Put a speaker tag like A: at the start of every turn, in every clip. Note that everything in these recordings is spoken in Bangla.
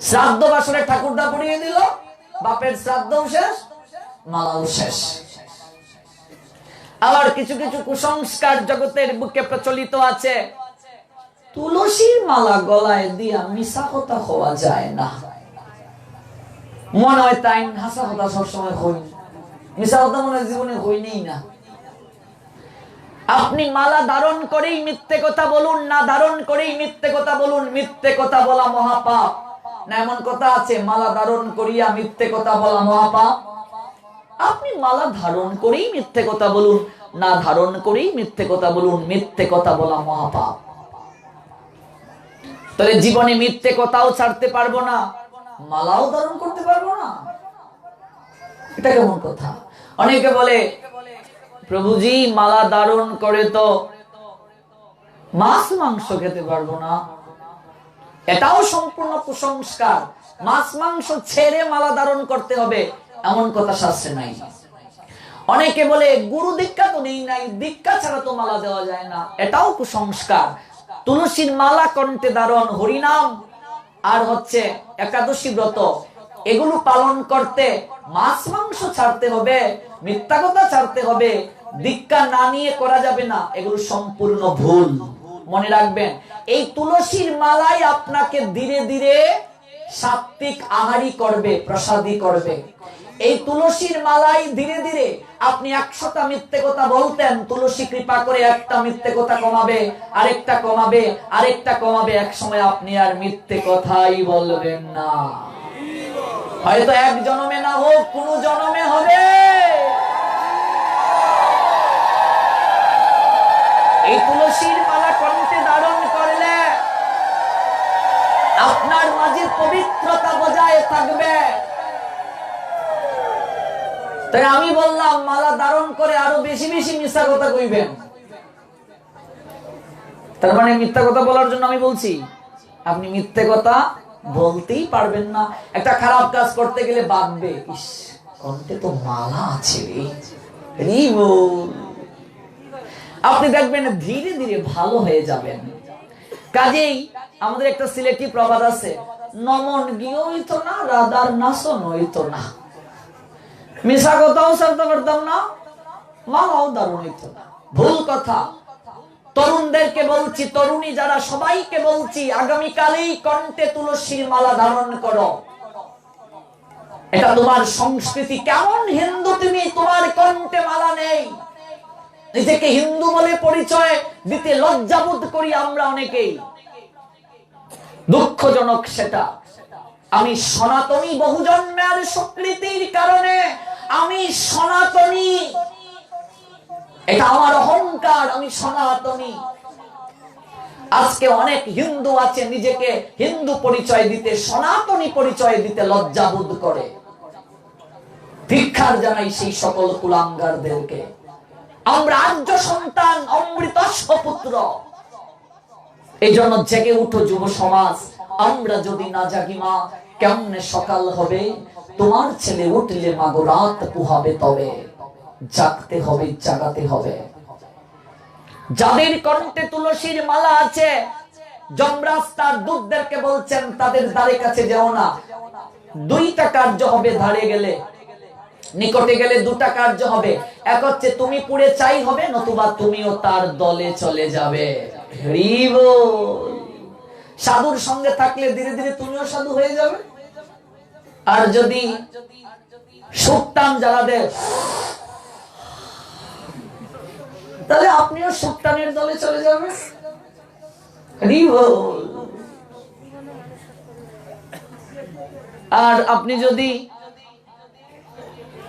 A: শ্রাদ্ধ বাসরে ঠাকুরদা পড়িয়ে দিল, বাপের শ্রাদ্ধও শেষ, মালাও শেষ। আবার কিছু কিছু কুসংস্কার জগতের বুকে প্রচলিত আছে, তুলসীর মালা গলায় দিয়া মিশা কথা হওয়া যায় না। মনে হয় তাই, হাসা কথা সবসময় হই, মিশা কথা মনে হয় জীবনে হইনি না। আপনি মালা ধারণ করেই মিথ্যে কথা বলুন, না ধারণ করেই মিথ্যে কথা বলুন, মিথ্যে কথা বলা মহাপাপ না? এমন কথা আছে মালা ধারণ করিয়া মিথ্যে কথা বলা মহাপাপ। আপনি মালা ধারণ করেই মিথ্যে কথা বলুন, না ধারণ করেই মিথ্যে কথা বলুন, মিথ্যে কথা বলা মহাপাপ। তাহলে জীবনে মিথ্যে কথাও ছাড়তে পারবো না, মালাও ধারণ করতে পারবো না, এটা কেমন কথা? অনেকে বলে প্রভুজি মালা ধারণ করে তো মাছ মাংস খেতে পারবো না, এটাও সম্পূর্ণ কুসংস্কার। মাছ মাংস ছেড়ে মালা ধারণ করতে হবে এমন কথা শাস্ত্রে নাই। অনেকে বলে গুরু দীক্ষা তো নেই নাই, দীক্ষা ছাড়া তো মালা দেওয়া যায় না, এটাও কুসংস্কার। তুলসীর মালা কণ্ঠে ধারণ, হরিনাম আর হচ্ছে একাদশী ব্রত, এগুলো পালন করতে মাছ মাংস ছাড়তে হবে, মিথ্যা কথা ছাড়তে হবে, দীক্ষা না নিয়ে করা যাবে না, এগুলো সম্পূর্ণ ভুল। মনে রাখবেন, এই তুলসীর মালাই আপনাকে ধীরে ধীরে সাত্বিক আহারী করবে, প্রসাদী করবে। এই তুলসীর মালাই ধীরে ধীরে আপনি 100টা মিথ্যে কথা বলতেন, তুলসী কৃপা করে একটা মিথ্যে কথা কমাবে, আরেকটা কমাবে, আরেকটা কমাবে, এক সময় আপনি আর মিথ্যে কথাই বলবেন না। হয়তো এক জন্মে না হোক, কোন জন্মে হবে। এই তুলসীর মালা কণ্ঠে ধারণ করলে আপনার মাঝে পবিত্রতা বজায় থাকবে। তাই আমি বললাম মালা ধারণ করে আরো বেশি বেশি মিথ্যা কথা কইবেন। তার মানে মিথ্যা কথা বলার জন্য আমি বলছি, আপনি মিথ্যে কথা বলতেই পারবেন না। একটা খারাপ কাজ করতে গেলে বাঁধবে, ইস কণ্ঠে তো মালা আছে, আপনি দেখবেন ধীরে ধীরে ভালো হয়ে যাবেন। কাজেই আমাদের একটা সিলেটি প্রবাদ আছে, নমন গিয়ে হইতো না, রাধার নাচন হইতো না। মিশা কথাও ছাড়তে পারতাম না, মালাও দারুণ হইতো না। ভুল কথা। তরুণদেরকে বলছি, তরুণী যারা, সবাইকে বলছি, আগামীকালেই কণ্ঠে তুলসীর মালা ধারণ করো। এটা তোমার সংস্কৃতি। কেমন হিন্দু তুমি, তোমার কণ্ঠে মালা নেই? নিজেকে হিন্দু বলে পরিচয় দিতে লজ্জাবোধ করি আমরা অনেকেই, দুঃখজনক সেটা। আমি সনাতনী, বহু জন্মের স্বীকৃতির কারণে আমি সনাতনী, এটা আমার অহংকার, আমি সনাতনী। আজকে অনেক হিন্দু আছে নিজেকে হিন্দু পরিচয় দিতে, সনাতনী পরিচয় দিতে লজ্জাবোধ করে। ধিক্কার জানাই সেই সকল কুলাঙ্গারদেরকে। আমরা আর্য সন্তান, অমৃতস্ব পুত্র। এই জন্য জেগে উঠো যুব সমাজ। আমরা যদি না জাগি মা, কেমনে সকাল হবে? তোমার ছেলে উঠলে মাগো রাত পুহাবে, তবে জাগতে হবে, জাগাতে হবে। যাদের কণ্ঠে তুলসীর মালা আছে, যমরাজ তার দূতদেরকে বলছেন তাদের দ্বারে কাছে যেও না। 2টা কার্য হবে ধারে গেলে, নিকটে গেলে 2টা কার্য হবে। এক হচ্ছে তুমি পুড়ে চাই হবে, নতুবা তুমিও তার দলে চলে যাবে। সাধুর সঙ্গে থাকলে ধীরে ধীরে তুমিও সাধু হয়ে যাবে। আর যদি সুক্তান যারা দেয়, তাহলে আপনিও সুক্তানের দলে চলে যাবে। আর আপনি যদি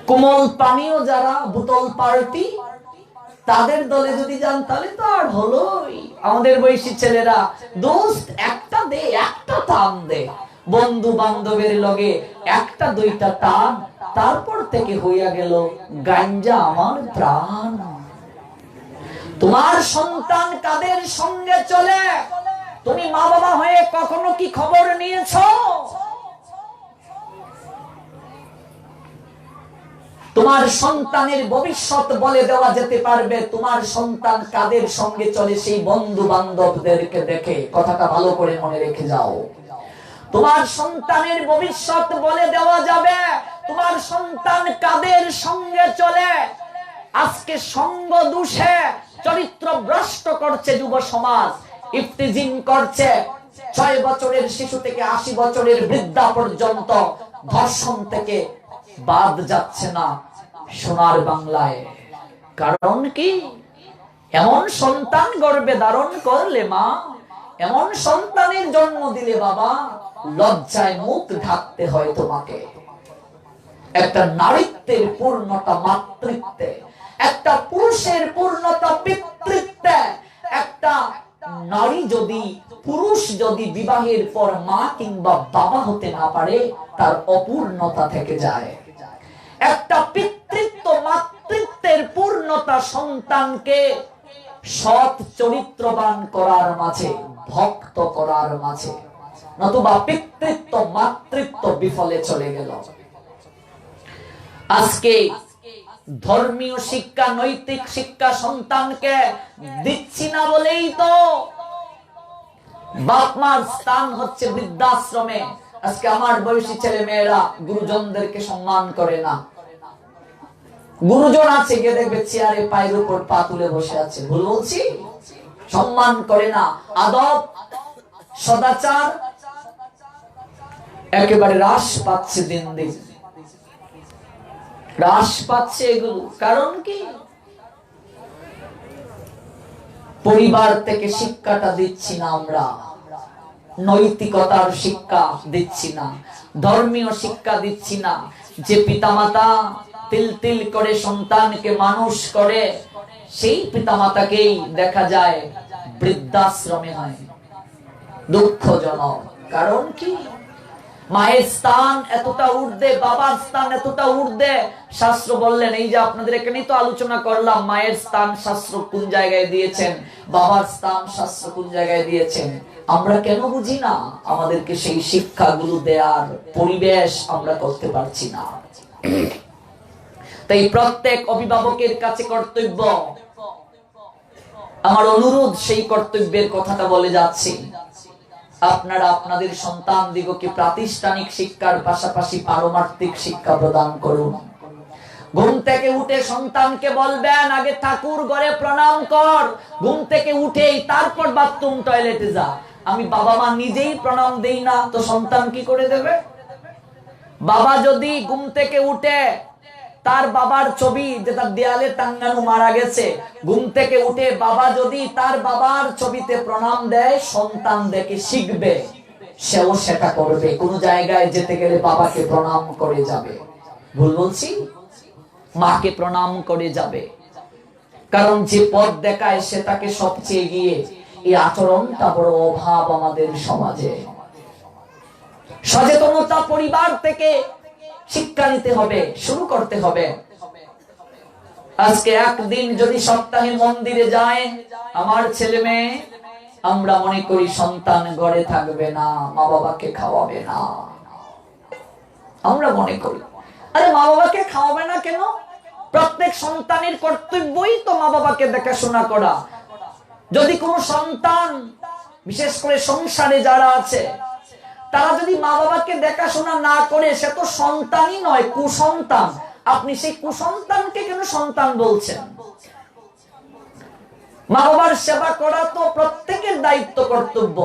A: কোমল পানীয় যারা, বোতল পার্টি, তাদের দলে যদি যান, তাহলে তো আর হলোই। আমাদের বয়সী ছেলেরা, দোস্ত একটা দে, একটা টান দে, বন্ধু বান্ধবের লগে 1-2টা টান, তারপর থেকে হইয়া গেল গাঞ্জা আমার প্রাণ। তোমার সন্তান কাদের সঙ্গে চলে, তুমি মা বাবা হয়ে কখনো কি খবর নিয়েছো? তোমার সন্তানের ভবিষ্যৎ বলে দেওয়া যেতে পারবে তোমার সন্তান কাদের সঙ্গে চলে সেই বন্ধু বান্ধবদেরকে দেখে। কথাটা ভালো করে মনে রেখে যাও। তোমার সন্তানের ভবিষ্যৎ বলে দেওয়া যাবে তোমার সন্তান কাদের সঙ্গে চলে। আজকে সঙ্গ দোষে চরিত্র ভ্রষ্ট করছে যুব সমাজ, ইফতিজিং করছে। 6 বছরের শিশু থেকে 80 বছরের বৃদ্ধা পর্যন্ত ধর্ষণ থেকে বাদ যাচ্ছে না সোনার বাংলায়। কারণ কি? এমন সন্তান গর্ভে ধারণ করলে মা, এমন সন্তানের জন্ম দিলে বাবা, লজ্জায় মুখ ঢাকতে হয় তোমাকে। একটা নারীত্বের পূর্ণতা মাতৃত্বে, একটা পুরুষের পূর্ণতা পিতৃত্বে। একটা নারী যদি, পুরুষ যদি বিবাহের পর মা কিংবা বাবা হতে না পারে, তার অপূর্ণতা থেকে যায়। একটা পিতৃত্ব মাতৃত্বের পূর্ণতা সন্তানকে সৎ চরিত্রবান করার মাঝে, ভক্ত করার মাঝে, নতুবা পিতৃত্ব মাতৃত্ব বিফলে চলে গেল। আজকে ধর্মীয় শিক্ষা, নৈতিক শিক্ষা সন্তানকে দিচ্ছি না বলেই তো বাপ মার স্থান হচ্ছে বৃদ্ধাশ্রমে। আজকে আমার বয়সী ছেলে মেয়েরা গুরুজনদেরকে সম্মান করে না। গুরুজন আছে, গিয়ে দেখবে চেয়ারে পায়ের উপর পা তুলে বসে আছে। ভুল বলছি? সম্মান করে না। আদব সদাচার একেবারে হ্রাস পাচ্ছে, দিন দিন হ্রাস পাচ্ছে এগুলো। কারণ কি? পরিবার থেকে শিক্ষাটা দিচ্ছি না আমরা, নৈতিকতার শিক্ষা দিচ্ছি না, ধর্মীয় শিক্ষা দিচ্ছি না। যে পিতামাতা তিল তিল করে সন্তানকে মানুষ করে, সেই পিতামাতাকেই দেখা যায় বৃদ্ধাশ্রমে হয়। দুঃখজনক। কারণ কি? মায়ের স্থান এতটা ঊর্ধ্বে, বাবার স্থান এতটা ঊর্ধ্বে। শাস্ত্র বললেন, এই যে আপনাদের এখানেই তো আলোচনা করলাম, মায়ের স্থান শাস্ত্র কোন জায়গায় দিয়েছেন, বাবার স্থান শাস্ত্র কোন জায়গায় দিয়েছেন। আমরা কেন বুঝি না? আমাদেরকে সেই শিক্ষাগুলো দেওয়ার পরিবেশ আমরা করতে পারছি না। তাই প্রত্যেক অভিভাবকের কাছে কর্তব্য, আমার অনুরোধ, সেই কর্তব্যের কথাটা বলে যাচ্ছি। আপনারা আপনাদের সন্তান দিগকে প্রাতিষ্ঠানিক শিক্ষার পাশাপাশি পারমার্থিক শিক্ষা প্রদান করুন। ঘুম থেকে উঠে সন্তানকে বলবেন, আগে ঠাকুর ঘরে প্রণাম কর। ঘুম থেকে উঠেই তারপর বাথরুম টয়লেটে যা। আমি বাবা মা নিজেই প্রণাম দেই না, তো সন্তান কি করে দেবে? বাবা যদি ঘুম থেকে উঠে তার বাবার ছবি যেটা দেয়ালে টাঙ্গানো মারা গেছে, ঘুম থেকে উঠে বাবা যদি তার বাবার ছবিতে প্রণাম দেয়, সন্তান দেখে শিখবে, সেও সেটা করবে। কোন জায়গায় যেতে গেলে বাবাকে প্রণাম করে যাবে। ভুল বলছি? মাকে প্রণাম করে যাবে। কারণ যে পথ দেখায় সেটাকে সবচেয়ে এগিয়ে। এই আচরণটা বড় অভাব আমাদের সমাজে। সচেতনতা পরিবার থেকে শিক্ষা নিতে হবে, শুরু করতে হবে। আজকে একদিন যদি সপ্তাহে মন্দিরে যায় আমার ছেলে মেয়ে, আমরা মনে করি সন্তান ঘরে থাকবে না, মা বাবাকে খাওয়াবে না। আমরা মনে করি, আরে মা বাবাকে খাওয়াবে না কেন? প্রত্যেক সন্তানের কর্তব্যই তো মা বাবাকে দেখাশোনা করা। যদি কোনো সন্তান, বিশেষ করে সংসারে যারা আছে, তারা যদি মা বাবাকে দেখাশোনা না করে, সে তো সন্তানই নয়, কুসন্তান। আপনি সেই কুসন্তানকে কেন সন্তান বলছেন? মা বাবার সেবা করা তো প্রত্যেকের দায়িত্ব, কর্তব্য।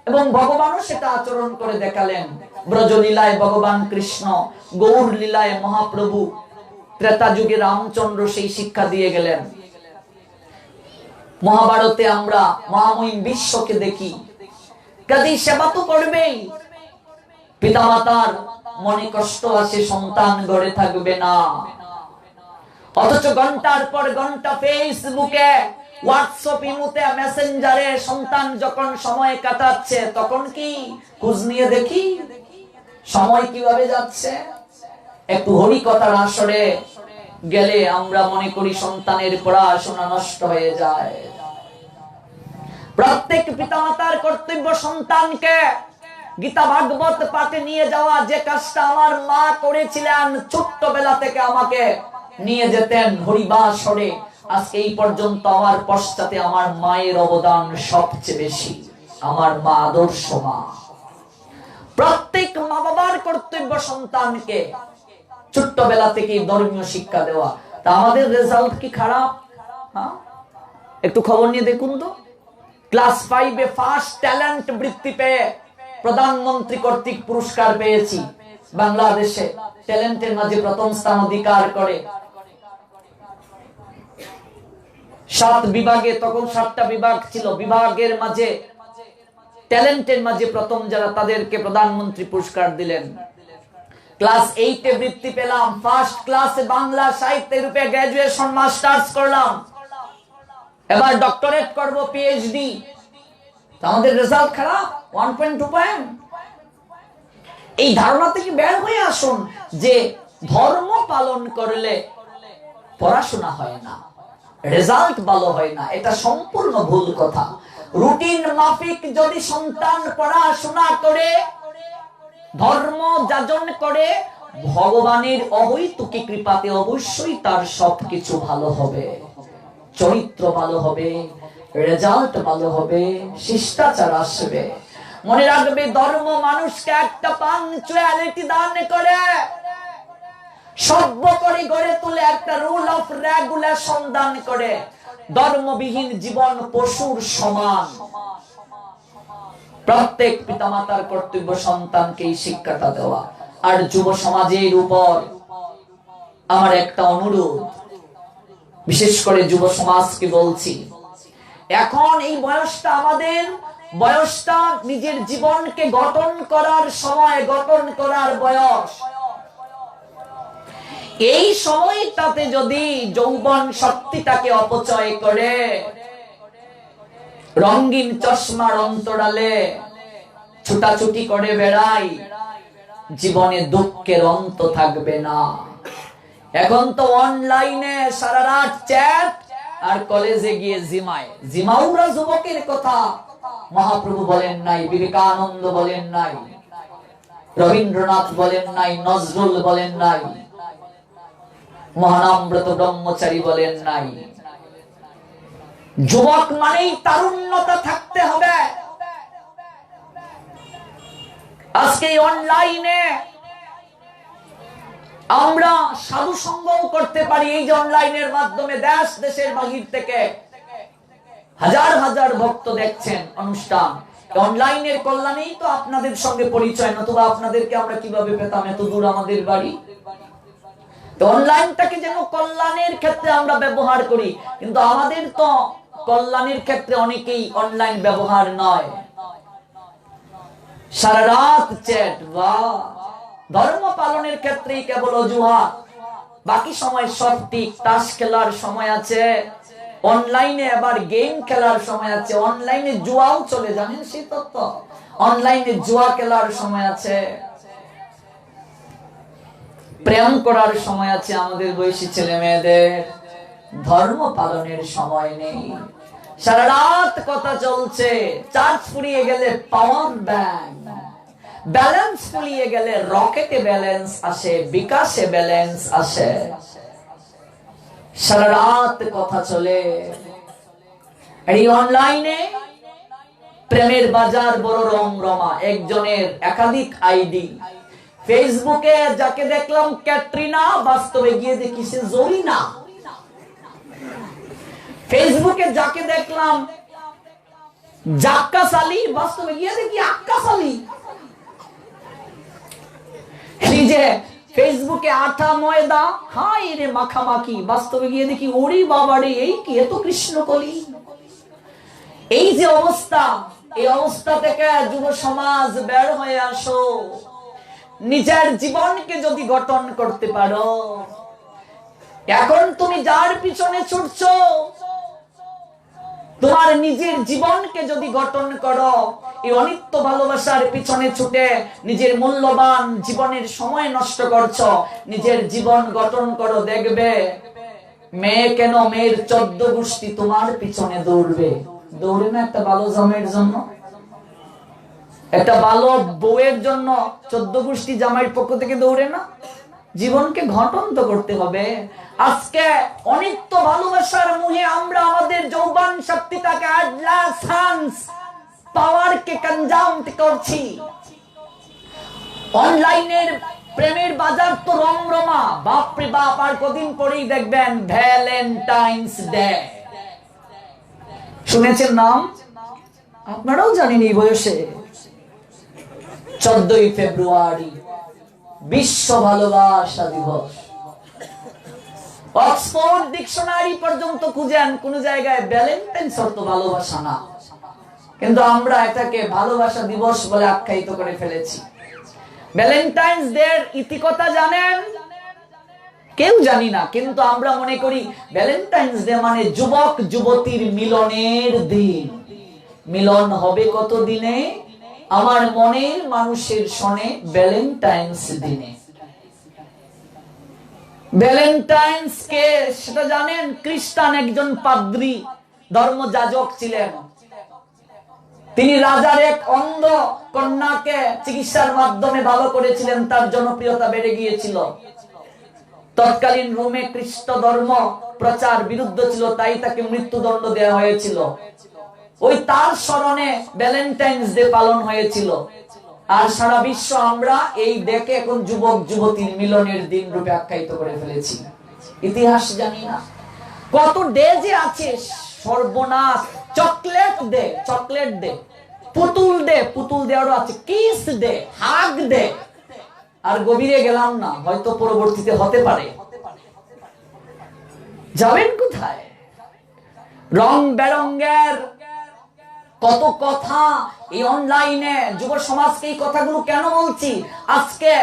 A: এবং ভগবানও সেটা আচরণ করে দেখালেন। ব্রজলীলায় ভগবান কৃষ্ণ, গৌর লীলায় মহাপ্রভু, ত্রেতা যুগে রামচন্দ্র সেই শিক্ষা দিয়ে গেলেন। মহাভারতে আমরা মহামহিম বিশ্বকে দেখি, কাজেই সেবা তো করবেই। পিতামাতার মনে কষ্ট আছে, সন্তান ঘরে থাকবে না, অথচ ঘন্টার পর ঘন্টা ফেসবুকে, হোয়াটসঅ্যাপ, ইমোতে, মেসেঞ্জারে সন্তান যখন সময় কাটাচ্ছে, তখন কি খোঁজ নিয়ে দেখি সময় কিভাবে যাচ্ছে? একটু হরিকথার আসরে গেলে আমরা মনে করি সন্তানের পড়াশোনা নষ্ট হয়ে যায়। প্রত্যেক পিতামাতার কর্তব্য সন্তানকে গীতা ভাগবত পাঠে নিয়ে যাওয়া যে কাজটা আমার মা করেছিলেন, ছোট্টবেলা থেকে আমাকে নিয়ে যেতেন হরিবাসরে, আজকে এই পর্যন্ত আমার পশ্চাতে আমার মায়ের অবদান সবচেয়ে বেশি। আমার মা আদর্শ মা। প্রত্যেক মা বাবার কর্তব্য সন্তানকে ছোট্টবেলা থেকে ধর্মীয় শিক্ষা দেওয়া। তা আমাদের রেজাল্ট কি খারাপ? একটু খবর নিয়ে দেখুন তো। ক্লাস 5-এ ফার্স্ট ট্যালেন্ট বৃত্তি পেয়ে প্রধানমন্ত্রী কর্তৃক পুরস্কার পেয়েছি। বাংলাদেশে ট্যালেন্টের মাঝে প্রথম স্থান অধিকার করে। 7 বিভাগে, তখন 7টা বিভাগ ছিল, বিভাগের মাঝে ট্যালেন্টের মাঝে প্রথম যারা, তাদেরকে প্রধানমন্ত্রী পুরস্কার দিলেন। ক্লাস 8-এ বৃত্তি পেলাম, ফার্স্ট ক্লাসে বাংলা সাহিত্যের রূপে গ্র্যাজুয়েশন মাস্টার্স করলাম, এবার ডক্টরেট করব, পিএইচডি। আমাদের রেজাল্ট খারাপ, 1.2 পয়েন্ট। এই ধারণা থেকে বের হয়ে আসুন যে ধর্ম পালন করলে পড়াশোনা হয় না, রেজাল্ট ভালো হয় না। এটা সম্পূর্ণ ভুল কথা। রুটিন মাফিক যদি সন্তান পড়াশোনা করে, ধর্ম যাজন করে, ভগবানের অহৈতুকী কৃপাতে অবশ্যই তার সবকিছু ভালো হবে। চরিত্র ভালো হবে, রেজাল্ট ভালো হবে, শিষ্টাচার আসবে। মনে রাখবে, ধর্ম মানুষকে একটা পাঞ্চুয়ালিটি দান করে, সভ্য করে গড়ে তুলে, একটা রুল অফ রেগুলেশন দান করে। ধর্মবিহীন জীবন পশুর সমান। প্রত্যেক পিতামাতার কর্তব্য সন্তানকে এই শিক্ষাটা দেওয়া। আর যুব সমাজের উপর আমার একটা অনুরোধ, বিশেষ করে যুব সমাজকে বলছি, এখন এই বয়সটা আমাদের বয়সটা নিজের জীবনকে গঠন করার সময়, গঠন করার বয়স। এই সময়টাতে যদি যৌবন শক্তিটাকে অপচয় করে রঙিন চশমার অন্তরালে ছুটাছুটি করে বেড়াই, জীবনে দুঃখের অন্ত থাকবে না। এখন তো অনলাইনে সারা রাত চ্যাট, আর কলেজে গিয়ে জিমায়। জিমাউরা যুবকের কথা মহাপ্রভু বলেন নাই, বিবেকানন্দ বলেন নাই, রবীন্দ্রনাথ বলেন নাই, নজরুল বলেন নাই, মহানামব্রত ব্রহ্মচারী বলেন নাই। যুবক মানেই তারুণ্যতা থাকতে হবে। আজকে অনলাইনে আমরা সাধু সঙ্গও করতে পারি। এই যে অনলাইনের মাধ্যমে দেশ দেশের বাহির থেকে হাজার হাজার ভক্ত দেখছেন অনুষ্ঠান। অনলাইনের কল্যাণেই তো আপনাদের সঙ্গে পরিচয়, নতুবা আপনাদেরকে আমরা কিভাবে পেতাম? এত দূর আমাদের বাড়ি। তো অনলাইনটাকে যেন কল্যাণের ক্ষেত্রে আমরা ব্যবহার করি, কিন্তু আমাদের তো কল্যাণের ক্ষেত্রে অনেকেই অনলাইন ব্যবহার নয়। সারা রাত চ্যাট বা ধর্ম পালনের ক্ষেত্রেই কেবল অজুহাত, বাকি সময় সব ঠিক। তাস খেলার সময় আছে অনলাইনে, আবার গেম খেলার সময় আছে অনলাইনে, জুয়াও চলে, জানেন সেই তথ্য? অনলাইনে জুয়া খেলার সময় আছে, প্রেম করার সময় আছে আমাদের বয়সী ছেলে মেয়েদের। ধর্ম পালনের সময় নেই। সারা রাত কথা চলছে, চার্জ ফুরিয়ে গেলে পাওয়ার ব্যাংক, ব্যালেন্স ফুরিয়ে গেলে রকেটে ব্যালেন্স আসে, বিকাশে ব্যালেন্স আসে। সারা রাত কথা চলে। এই অনলাইনে প্রেমের বাজার বড় রমরমা, একজনের একাধিক আইডি। ফেসবুকে যাকে দেখলাম ক্যাটরিনা, বাস্তবে গিয়ে দেখি সে জরিনা। ফেসবুকে যাকে দেখলাম জাক্কাস আলী, বাস্তবে গিয়ে দেখি আক্কাস আলী। এই যে ফেসবুকে আটা ময়দা হাই রে মাখামাখি, বাস্তবে গিয়ে দেখি ওরে বাবারে, এই কি এত কৃষ্ণকলি। এই যে অবস্থা, এই অবস্থা থেকে যুব সমাজ বের হয়ে আসো। নিজের জীবনকে যদি গঠন করতে পারো, এখন তুমি যার পিছনে ছুটছো, তোমার নিজের জীবনকে যদি গঠন করো, এই অনিত্য ভালোবাসার পিছনে ছুটে নিজের মূল্যবান জীবনের সময় নষ্ট করছো। নিজের জীবন গঠন করো, দেখবে মেয়ে কেন, মেয়ের 14 গোষ্ঠী তোমার পিছনে দৌড়বে। দৌড়ে না একটা ভালো জামের জন্য? একটা ভালো বউয়ের জন্য 14 গোষ্ঠী জামাইয়ের পক্ষ থেকে দৌড়ে না। জীবনকে ঘটন্ত করতে হবে। আজকে অনিত্য ভালোবাসার মুহে আমরা আমাদের যৌবন শক্তিটাকে আডলাসান্স পাওয়ারকে কনজাম করছি। অনলাইনের প্রেমের বাজার তো রমরমা, বাপরে বাপ। আর কদিন পরেই দেখবেন ভ্যালেন্টাইন্স ডে। শুনেছেন নাম? আপনারাও জানেন এই বয়সে 14ই ফেব্রুয়ারি বিশ্ব ভালোবাসা দিবস। অক্সফোর্ড ডিকশনারি পর্যন্ত খুঁজেন, কোন জায়গায় ভ্যালেন্টাইন্স অর্থ ভালোবাসা না, কিন্তু আমরা এটাকে ভালোবাসা দিবস বলে আখ্যায়িত করে ফেলেছি। ভ্যালেন্টাইন্স ডে এর ইতিকথা জানেন? কেউ জানি না, কিন্তু আমরা মনে করি ভ্যালেন্টাইন্স ডে মানে যুবক যুবতীর মিলনের দিন। মিলন হবে কত দিনে? আমার মনের মানুষের সনে ভ্যালেন্টাইন্স দিনে। ভ্যালেন্টাইন্স কে সেটা জানেন? খ্রিস্টান একজন পাদ্রী, ধর্মযাজক ছিলেন। তিনি রাজার এক অন্ধ কন্যাকে চিকিৎসার মাধ্যমে ভালো করেছিলেন, তার জনপ্রিয়তা বেড়ে গিয়েছিল। তৎকালীন রোমে খ্রিস্ট ধর্ম প্রচার বিরুদ্ধ ছিল, তাই তাকে মৃত্যুদণ্ড দেওয়া হয়েছিল। ওই তার স্মরণে ভ্যালেন্টাইন্স ডে পালন হয়েছিল। আর সারা বিশ্ব আমরা এই ডেকে এখন যুবক যুবতীর মিলনের দিন রূপে আখ্যায়িত করে ফেলেছি। ইতিহাস জানি না কত ডে যে আছে, সর্বনাশ। Chocolate day, chocolate day. পুতুল ডে, পুতুল ডে আরো আছে। Kiss day, hug day. আর গভীরে গেলাম না, হয়তো পরবর্তীতে হতে পারে। যাবেন কোথায়? রং বেরঙ্গের কত কথা এই অনলাইনে। যুব সমাজকে এই কথাগুলো কেন বলছি? আজকে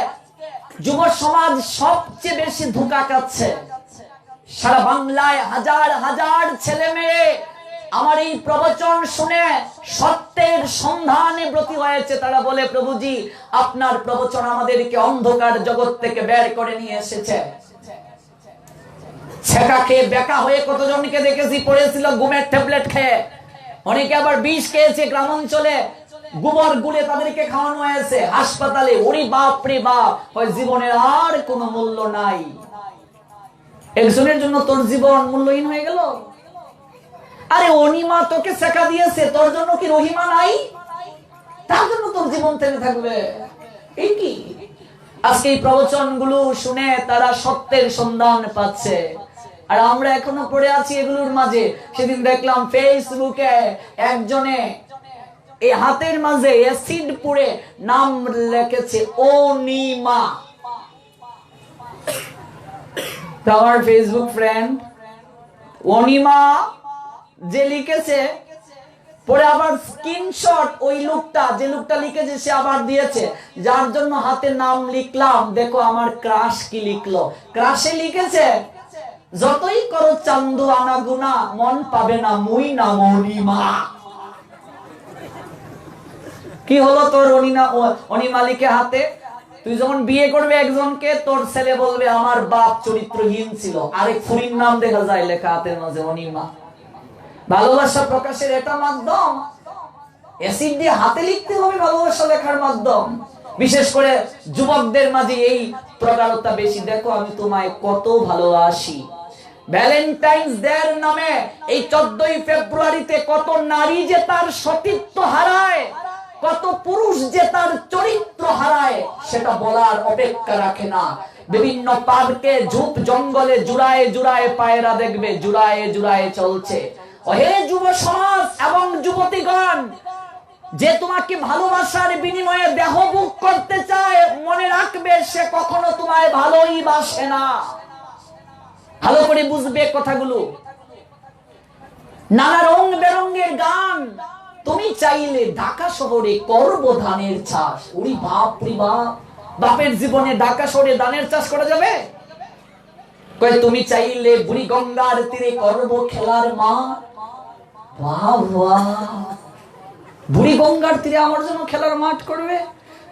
A: যুব সমাজ সবচেয়ে বেশি ধোঁকা খাচ্ছে। সারা বাংলায় হাজার হাজার ছেলে মেয়ে আমার এই প্রবচন শুনে সত্যের সন্ধানে ব্রতী হয়েছে। তারা বলে, প্রভুজি আপনার প্রবচন আমাদেরকে অন্ধকার জগৎ থেকে বের করে নিয়ে এসেছে। ছেঁকা খেয়ে বেকা হয়ে কতজনকে দেখেছি পড়েছিল ঘুমের ট্যাবলেট খেয়ে। অনেকে আবার বিষ খেয়েছে, গ্রাম অঞ্চলে গোবর গুলে তাদেরকে খাওয়ানো হয়েছে হাসপাতালে। ওরে বাপ রে বাপ, ওই জীবনের আর কোনো মূল্য নাই। একজনের জন্য তোর জীবন মূল্যহীন হয়ে গেল। আরে অনিমা তোকে শেখা দিয়েছে, তোর জন্য কি রহিমা নাই? তার জন্য তোর জীবন থেমে থাকবে? এই কি? আজকে এই প্রবচন গুলো শুনে তারা সত্যের সন্ধান পাচ্ছে, আর আমরা এখনো পড়ে আছি এগুলোর মাঝে। সেদিন দেখলাম ফেসবুকে একজনে এই হাতের মাঝে অ্যাসিড পুড়ে নাম লিখেছে অনিমা। আমার ফেসবুক ফ্রেন্ড অনিমা যে লিখেছে, পরে আবার স্ক্রিনশট ওই লোকটা, যে লোকটা লিখেছে সে আবার দিয়েছে, যার জন্য হাতে নাম লিখলাম দেখো আমার ক্রাশ কি লিখলো। ক্রাশে লিখেছে, যতই করো চান্দু আনা গুনা, মন পাবে না মুই না অনিমা। কি হলো তোর অনিমা লিখে হাতে? তুই যখন বিয়ে করবে একজনকে, তোর ছেলে বলবে আমার বাপ চরিত্রহীন ছিল। আরেক ফুরির নাম দেখা যায় লেখা হাতের মাঝে অনিমা। ভালোবাসা প্রকাশের এটা মাধ্যম। অ্যাসিড দিয়ে হাতে লিখতে হবে ভালোবাসা লেখার মাধ্যম। বিশেষ করে যুবকদের মাঝে এই প্রগাঢ়তা বেশি। দেখো আমি তোমায় কত ভালোবাসি। ভ্যালেন্টাইন্স ডে এর নামে এই 14ই ফেব্রুয়ারিতে কত নারী যে তার সতীত্ব হারায়, কত পুরুষ যে তার চরিত্র হারায়, সেটা বলার অপেক্ষা রাখে না। বিভিন্ন পার্কে ঝোপ জঙ্গলে জুড়ায় জুড়ায় পায়রা দেখবে জুড়ায় জুড়ায় চলছে। হে যুব সমাজ এবং যুবতীগণ, যে তোমাকে ভালোবাসার বিনিময়ে দেহ ভোগ করতে চায়, মনে রাখবে সে কখনো তোমায় ভালোই বাসে না। ভালো করে বুঝবে কথাগুলো। নানা রং বেরঙের গান। তুমি চাইলে ঢাকা শহরে করব ধানের চাষ। ওরে বাপ রে বাপ, বাপের জীবনে ঢাকা শহরে ধানের চাষ করা যাবে? কই তুমি চাইলে বুড়ি গঙ্গার তীরে করব খেলার মাঠ। বাহ বাহ, বুড়ি গঙ্গার তীরে আমার জন্য খেলার মাঠ করবে?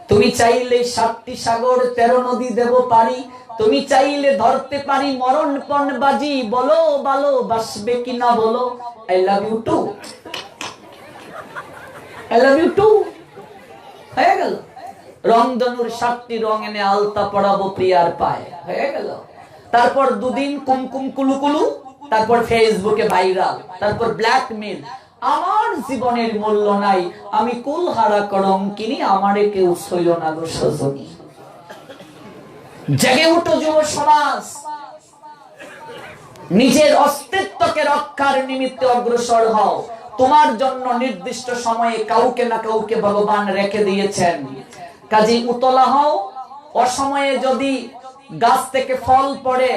A: তুমি চাইলে 7টি সাগর 13 নদী দেব পারি। তুমি চাইলে ধরতে পারি মরণপণ বাজি। বলো বলো বাসবে কিনা বলো। I love you too, I love you too. হয়ে গেল। রংধনুর 7টি রং এনে আলতা পরাবো প্রিয়ার পায়ে, হয়ে গেল। তারপর দুদিন কুমকুম কুলুকুলু, তারপর ফেসবুকে ভাইরাল, তারপর ব্ল্যাকমেল। আমার জীবনের মূল্য নাই, আমি কুলহারা করম কিনি, আমারে কেউ সইল না গো সজনী। জেগে উঠো যুব সমাজ, নিজের অস্তিত্বকে রক্ষার নিমিত্তে অগ্রসর হও। তোমার জন্য নির্দিষ্ট সময়ে কাউকে না কাউকে ভগবান রেখে দিয়েছেন, কাজী উতলা হও। অসময়ে যদি গাছ থেকে ফল পড়ে,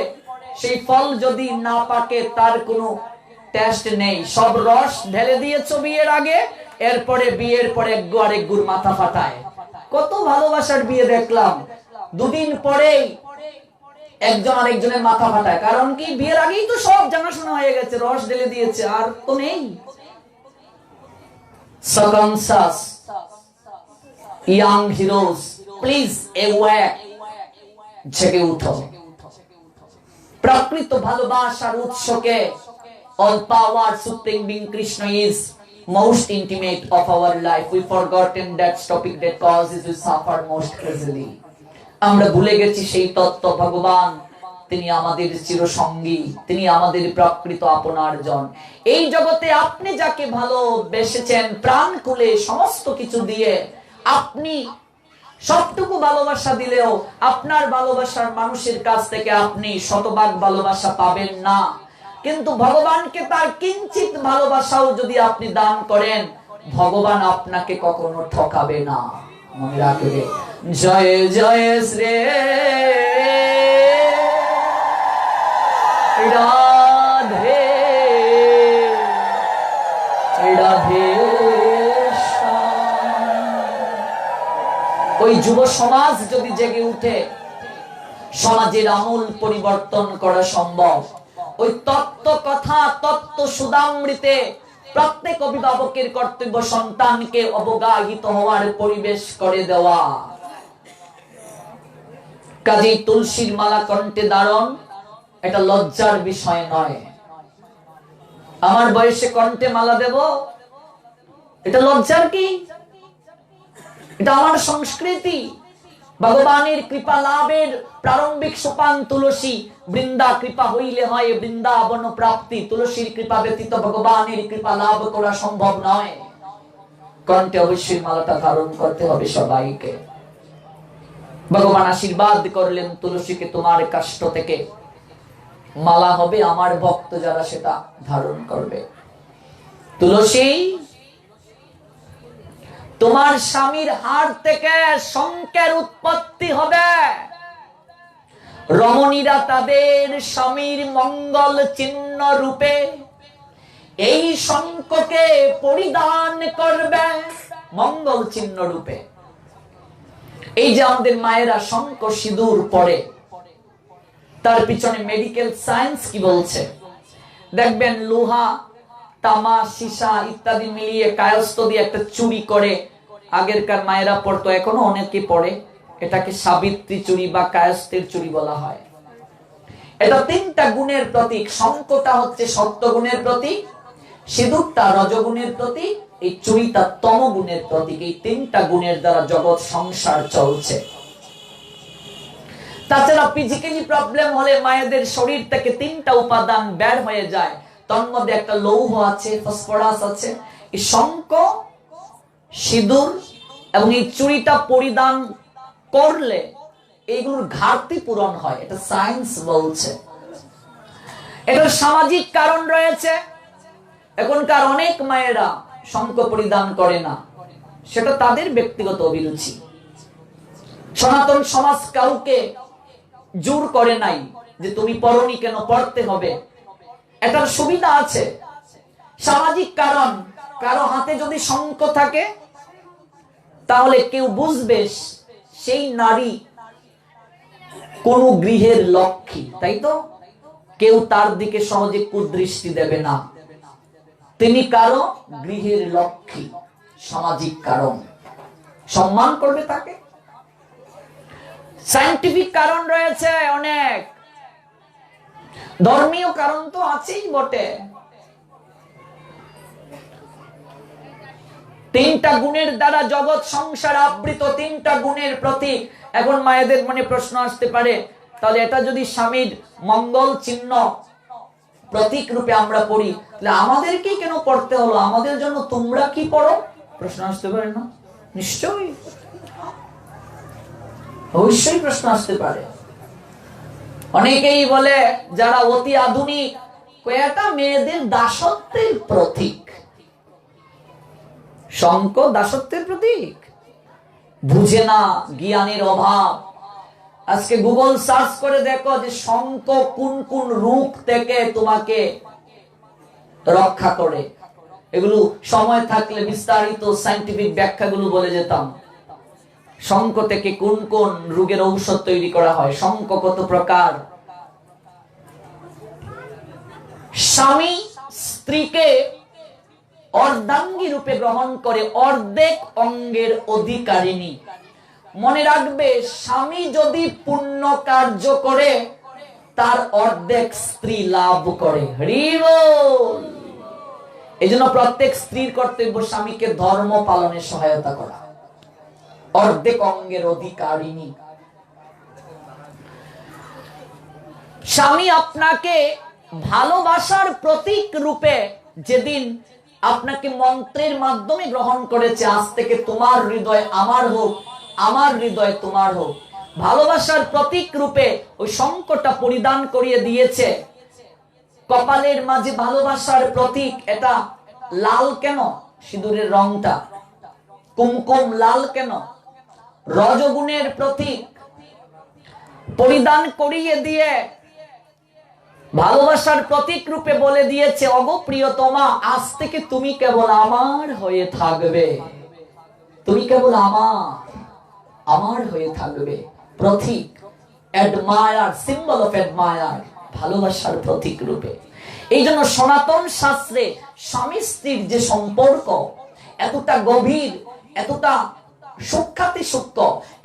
A: সেই ফল যদি না পাকে তার কোনো টেস্ট নেই, সব রস ঢেলে দিয়েছো বিয়ের আগে, এরপরে বিয়ের পরে এক গো আরেক গুড় মাথা ফাটায়। কত ভালোবাসার বিয়ে দেখলাম, দুদিন পরেই একজন আরেকজনের মাথা ফাটায়। কারণ কি, বিয়ের আগেই তো সব জানাশোনা হয়ে গেছে, রস ঢেলে দিয়েছে, আর তো নেই। Circumstance, young heroes, please awake, জেগে উঠো। প্রকৃত ভালোবাসার উৎসকে, all power supreme being Krishna is most intimate of our life. We forgotten that topic that causes we suffer most easily. আমরা ভুলে গেছি সেই তত্ত্ব, ভগবান তিনি আমাদের চিরসঙ্গী, তিনি আমাদের প্রকৃত আপনার জন। এই জগতে আপনি যাকে ভালোবেসেছেন প্রাণ খুলে সমস্ত কিছু দিয়ে, আপনি সবটুকু ভালোবাসা দিলেও আপনার ভালোবাসার মানুষের কাছ থেকে আপনি শতভাগ ভালোবাসা পাবেন না। কিন্তু ভগবানকে তার কিঞ্চিত ভালোবাসাও যদি আপনি দান করেন, ভগবান আপনাকে কখনো ঠকাবে না। মনে রাখবে, জয় জয় শ্রী রাধে রাধে। ওই যুব সমাজ যদি জেগে উঠে, সমাজের আমূল পরিবর্তন করা সম্ভব। ওই তত্ত্ব কথা, তত্ত্ব সুধামৃতে প্রত্যেক অভিভাবকের কর্তব্য সন্তানকে অবগাহিত হওয়ার পরিবেশ করে দেওয়া। কাজী তুলসীর মালা কণ্ঠে ধারণ এটা লজ্জার বিষয় নয়। আমার বয়সে কণ্ঠে মালা দেব, এটা লজ্জার কি? এটা আমার সংস্কৃতি। ভগবানের কৃপা লাভের প্রারম্ভিক সোপান তুলসী। বৃন্দা কৃপা হইলে হয় বৃন্দাবন প্রাপ্তি। তুলসীর কৃপা ব্যতীত ভগবানের কৃপা লাভ করা সম্ভব নয়। কণ্ঠে অবশ্যই মালাটা ধারণ করতে হবে সবাইকে। ভগবান আশীর্বাদ করলেন, তুলসীকে তোমার কাষ্ঠ থেকে মালা হবে, আমার ভক্ত যারা সেটা ধারণ করবে। তুলসী, তোমার স্বামীর হাড় থেকে শঙ্কের উৎপত্তি হবে। রমণীরা তাদের স্বামীর মঙ্গল চিহ্ন রূপে এই শঙ্খকে পরিধান করবে, মঙ্গল চিহ্ন রূপে। এই যে আমাদের মায়েরা শঙ্খ সিঁদুর পরে, তার পিছনে মেডিকেল সায়েন্স কি বলছে দেখবেন। লোহা, তামা, সীসা ইত্যাদি মিলিয়ে কায়স্থ দিয়ে একটা চুড়ি করে আগেরকার মায়েরা পড়তো, এখনো অনেকে পড়ে। এটাকে সাবিত্রী চুড়ি বা কায়স্থের চুড়ি বলা হয়। এটা 3টা গুণের প্রতীক। শঙ্খটা হচ্ছে সত্য গুণের প্রতীক, সিঁদুরটা রজগুণের প্রতীক, এই চুড়িটা তম গুণের প্রতীক। এই 3টা গুণের দ্বারা জগৎ সংসার চলছে। তাছাড়া ফিজিক্যালি প্রবলেম হলে মায়েদের শরীর থেকে 3টা উপাদান বের হয়ে যায়। তার মধ্যে একটা লৌহ আছে, ফসফরাস আছে। এই শঙ্খ, সিঁদুর এবং এই চুড়িটা পরিধান করলে এইগুলোর ঘাটতি পূরণ হয়, এটা সায়েন্স বলছে। এটার সামাজিক কারণ রয়েছে। এখনকার অনেক মায়েরা শঙ্খ পরিধান করে না, সেটা তাদের ব্যক্তিগত অভিরুচি। সনাতন সমাজ কাউকে জোর করে নাই যে তুমি পরনি কেন, পড়তে হবে। এটার সুবিধা আছে, সামাজিক কারণ। কারো হাতে যদি শঙ্খ থাকে তাহলে কেউ বুঝবে সেই নারী কোন গৃহের লক্ষ্মী, তাই তো? কেউ তার দিকে সহজে কুদৃষ্টি দেবে না, তিনি কারো গৃহের লক্ষ্মী। সামাজিক কারণ, সম্মান করবে তাকে। সায়েন্টিফিক কারণ রয়েছে অনেক, ধর্মীয় কারণ তো আছেই বটে। তিনটা গুণের দ্বারা জগৎ সংসার আবৃত, তিনটা গুণের প্রতীক। এখন মায়েদের মনে প্রশ্ন আসতে পারে, তাহলে এটা যদি স্বামীর মঙ্গল চিহ্ন প্রতীক রূপে আমরা পড়ি, তাহলে আমাদেরকেই কেন পড়তে হলো? আমাদের জন্য তোমরা কি পড়ো? প্রশ্ন আসতে পারে না? নিশ্চয়ই, অবশ্যই প্রশ্ন আসতে পারে। অনেকেই বলে যারা অতি আধুনিক, এটা মেয়েদের দাসত্বের প্রতীক। শঙ্খ দাসত্বের প্রতীক? বুঝে না, জ্ঞানের অভাব। আজকে গুগল সার্চ করে দেখো যে শঙ্খ কোন কোন রূপ থেকে তোমাকে রক্ষা করে। এগুলো সময় থাকলে বিস্তারিত সায়েন্টিফিক ব্যাখ্যাগুলো বলে যেতাম। শঙ্খ থেকে কোন কোন রোগের ঔষধ তৈরি করা হয়, শঙ্খ কত প্রকার। স্বামী স্ত্রীকে অর্ধাঙ্গী রূপে গ্রহণ করে, অর্ধেক অঙ্গের অধিকারিণী। মনে রাখবে, স্বামী যদি পুণ্য কার্য করে তার অর্ধেক স্ত্রী লাভ করে। এই জন্য প্রত্যেক স্ত্রীর কর্তব্য স্বামীকে ধর্ম পালনে সহায়তা করা, অর্ধেক অঙ্গের অধিকারিণী। স্বামী আপনাকে ভালোবাসার প্রতীক রূপে যেদিন আপনাকে মন্ত্রের মাধ্যমে গ্রহণ করেছে, আজ থেকে তোমার হৃদয় আমার হোক, আমার হৃদয় তোমার হোক, ভালোবাসার প্রতীক রূপে ওই শঙ্খটা পরিধান করিয়ে দিয়েছে। কপালের মাঝে ভালোবাসার প্রতীক। এটা লাল কেন? সিঁদুরের রংটা কুমকুম লাল কেন? রজগুণের প্রতীক। পরিধান করিয়ে দিয়ে ভালোবাসার প্রতীক রূপে বলে দিয়েছে, অগো প্রিয়তমা, আজ থেকে তুমি কেবল আমার হয়ে থাকবে, তুমি কেবল আমার হয়ে থাকবে। প্রতীক, অ্যাডমায়ার, সিম্বল অফ অ্যাডমায়ার, ভালোবাসার প্রতীক রূপে। এই জন্য সনাতন শাস্ত্রে স্বামী স্ত্রীর যে সম্পর্ক এতটা গভীর, এতটা সূক্ষ্মাতি সূক্ষ্ম,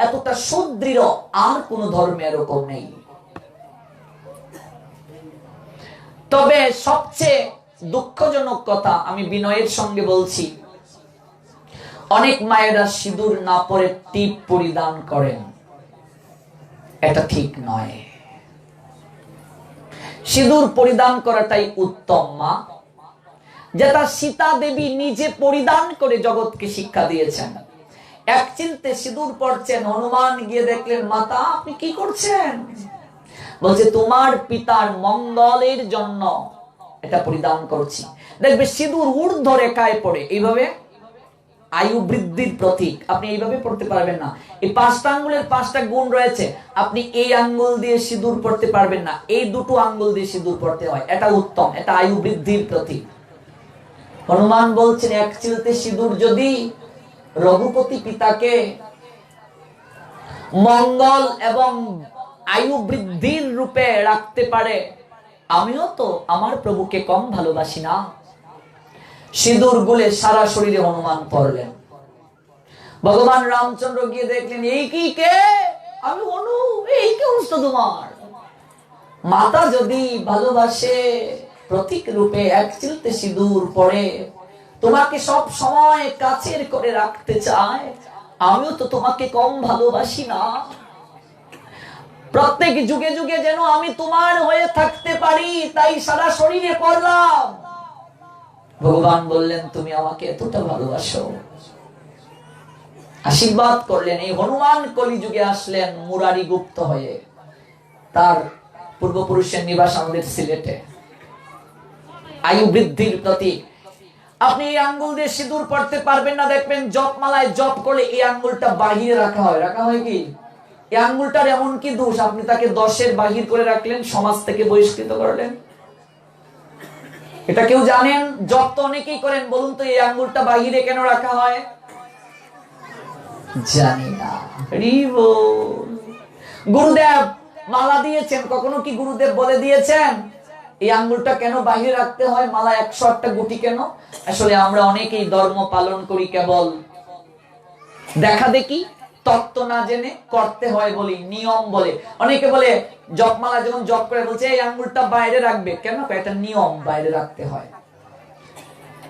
A: এতটা সুদৃঢ়, আর কোন ধর্মে এরকম নেই। তবে সবচেয়ে দুঃখজনক কথা আমি বিনয়ের সঙ্গে বলছি, অনেক মায়েরা সিঁদুর না পরে টিপ পরিধান করেন। এটা ঠিক নয়। সিঁদুর পরিধান করাটাই উত্তম মা, যেটা সীতা দেবী নিজে পরিধান করে জগৎকে শিক্ষা দিয়েছেন। এক চিলতে সিঁদুর পড়ছেন, হনুমান গিয়ে দেখলেন, মাতা আপনি কি করছেন? বলছে তোমার পিতার মঙ্গলের জন্য এটা পরিধান করছি। দেখবে সিঁদুর ঊর্ধ্ব রেখায় পড়ে, এইভাবে আয়ু বৃদ্ধির প্রতীক। আপনি এইভাবে পড়তে পারবেন না। এই পাঁচটা আঙ্গুলের পাঁচটা গুণ রয়েছে, আপনি এই আঙ্গুল দিয়ে সিঁদুর পড়তে পারবেন না, এই দুটো আঙ্গুল দিয়ে সিঁদুর পড়তে হয়। এটা উত্তম, এটা আয়ু বৃদ্ধির প্রতীক। হনুমান বলছেন, এক চিলতে সিঁদুর যদি রঘুপতি পিতাকে মঙ্গল এবং আয়ু বৃদ্ধির রূপে রাখতে পারে, আমিও তো আমার প্রভুকে কম ভালোবাসি না। সিঁদুর গুলে সারা শরীরে হনুমান পড়লেন। ভগবান রামচন্দ্র গিয়ে দেখলেন, এই কি কে? আমি হনু, এই কি অবস্থা তোমার? মাতা যদি ভালোবাসে প্রতীক রূপে এক চিলতে সিঁদুর পড়ে, তোমাকে সব সময় কাছের করে রাখতে চায়, আমিও তো তোমাকে কম ভালোবাসি না। প্রত্যেক যুগে যুগে যেন আমি তোমার হয়ে থাকতে পারি, তাই সারা শরীরে পড়লাম। ভগবান বললেন, তুমি আমাকে এতটা ভালোবাসো। আশীর্বাদ করলেন। এই হনুমান কলিযুগে আসলেন মুরারি গুপ্ত হয়ে। তার পূর্বপুরুষের নিবাস আমাদের সিলেটে। আয়ু বৃদ্ধির প্রতীক। আপনি এই আঙ্গুল দিয়ে সিঁদুর পড়তে পারবেন না, দেখবেন জপমালায় জপ করলে এই আঙ্গুলটা বাহিরে রাখা হয়। রাখা হয় কি? এই আঙ্গুলটার এমন কি দোষ, আপনি তাকে 10-এর বাহির করে রাখলেন, সমাজ থেকে বহিষ্কৃত করলেন? এটা কেউ জানেন? জপ তো অনেকেই করেন, বলুন তো এই আঙ্গুলটা বাহিরে কেন রাখা হয়? জানি না। গুরুদেব মালা দিয়েছেন, কখনো কি গুরুদেব বলে দিয়েছেন এই আঙ্গুলটা কেন বাহিরে রাখতে হয়? মালা 108টা গুটি কেন? আসলে আমরা অনেকেই ধর্ম পালন করি কেবল দেখা দেখি, তত্ত্ব না জেনে করতে হয় বলি, নিয়ম বলে। অনেকে বলে জপমালা যখন জপ করে বলছে এই আঙ্গুলটা বাইরে রাখবে কেন? এটা নিয়ম, বাইরে রাখতে হয়।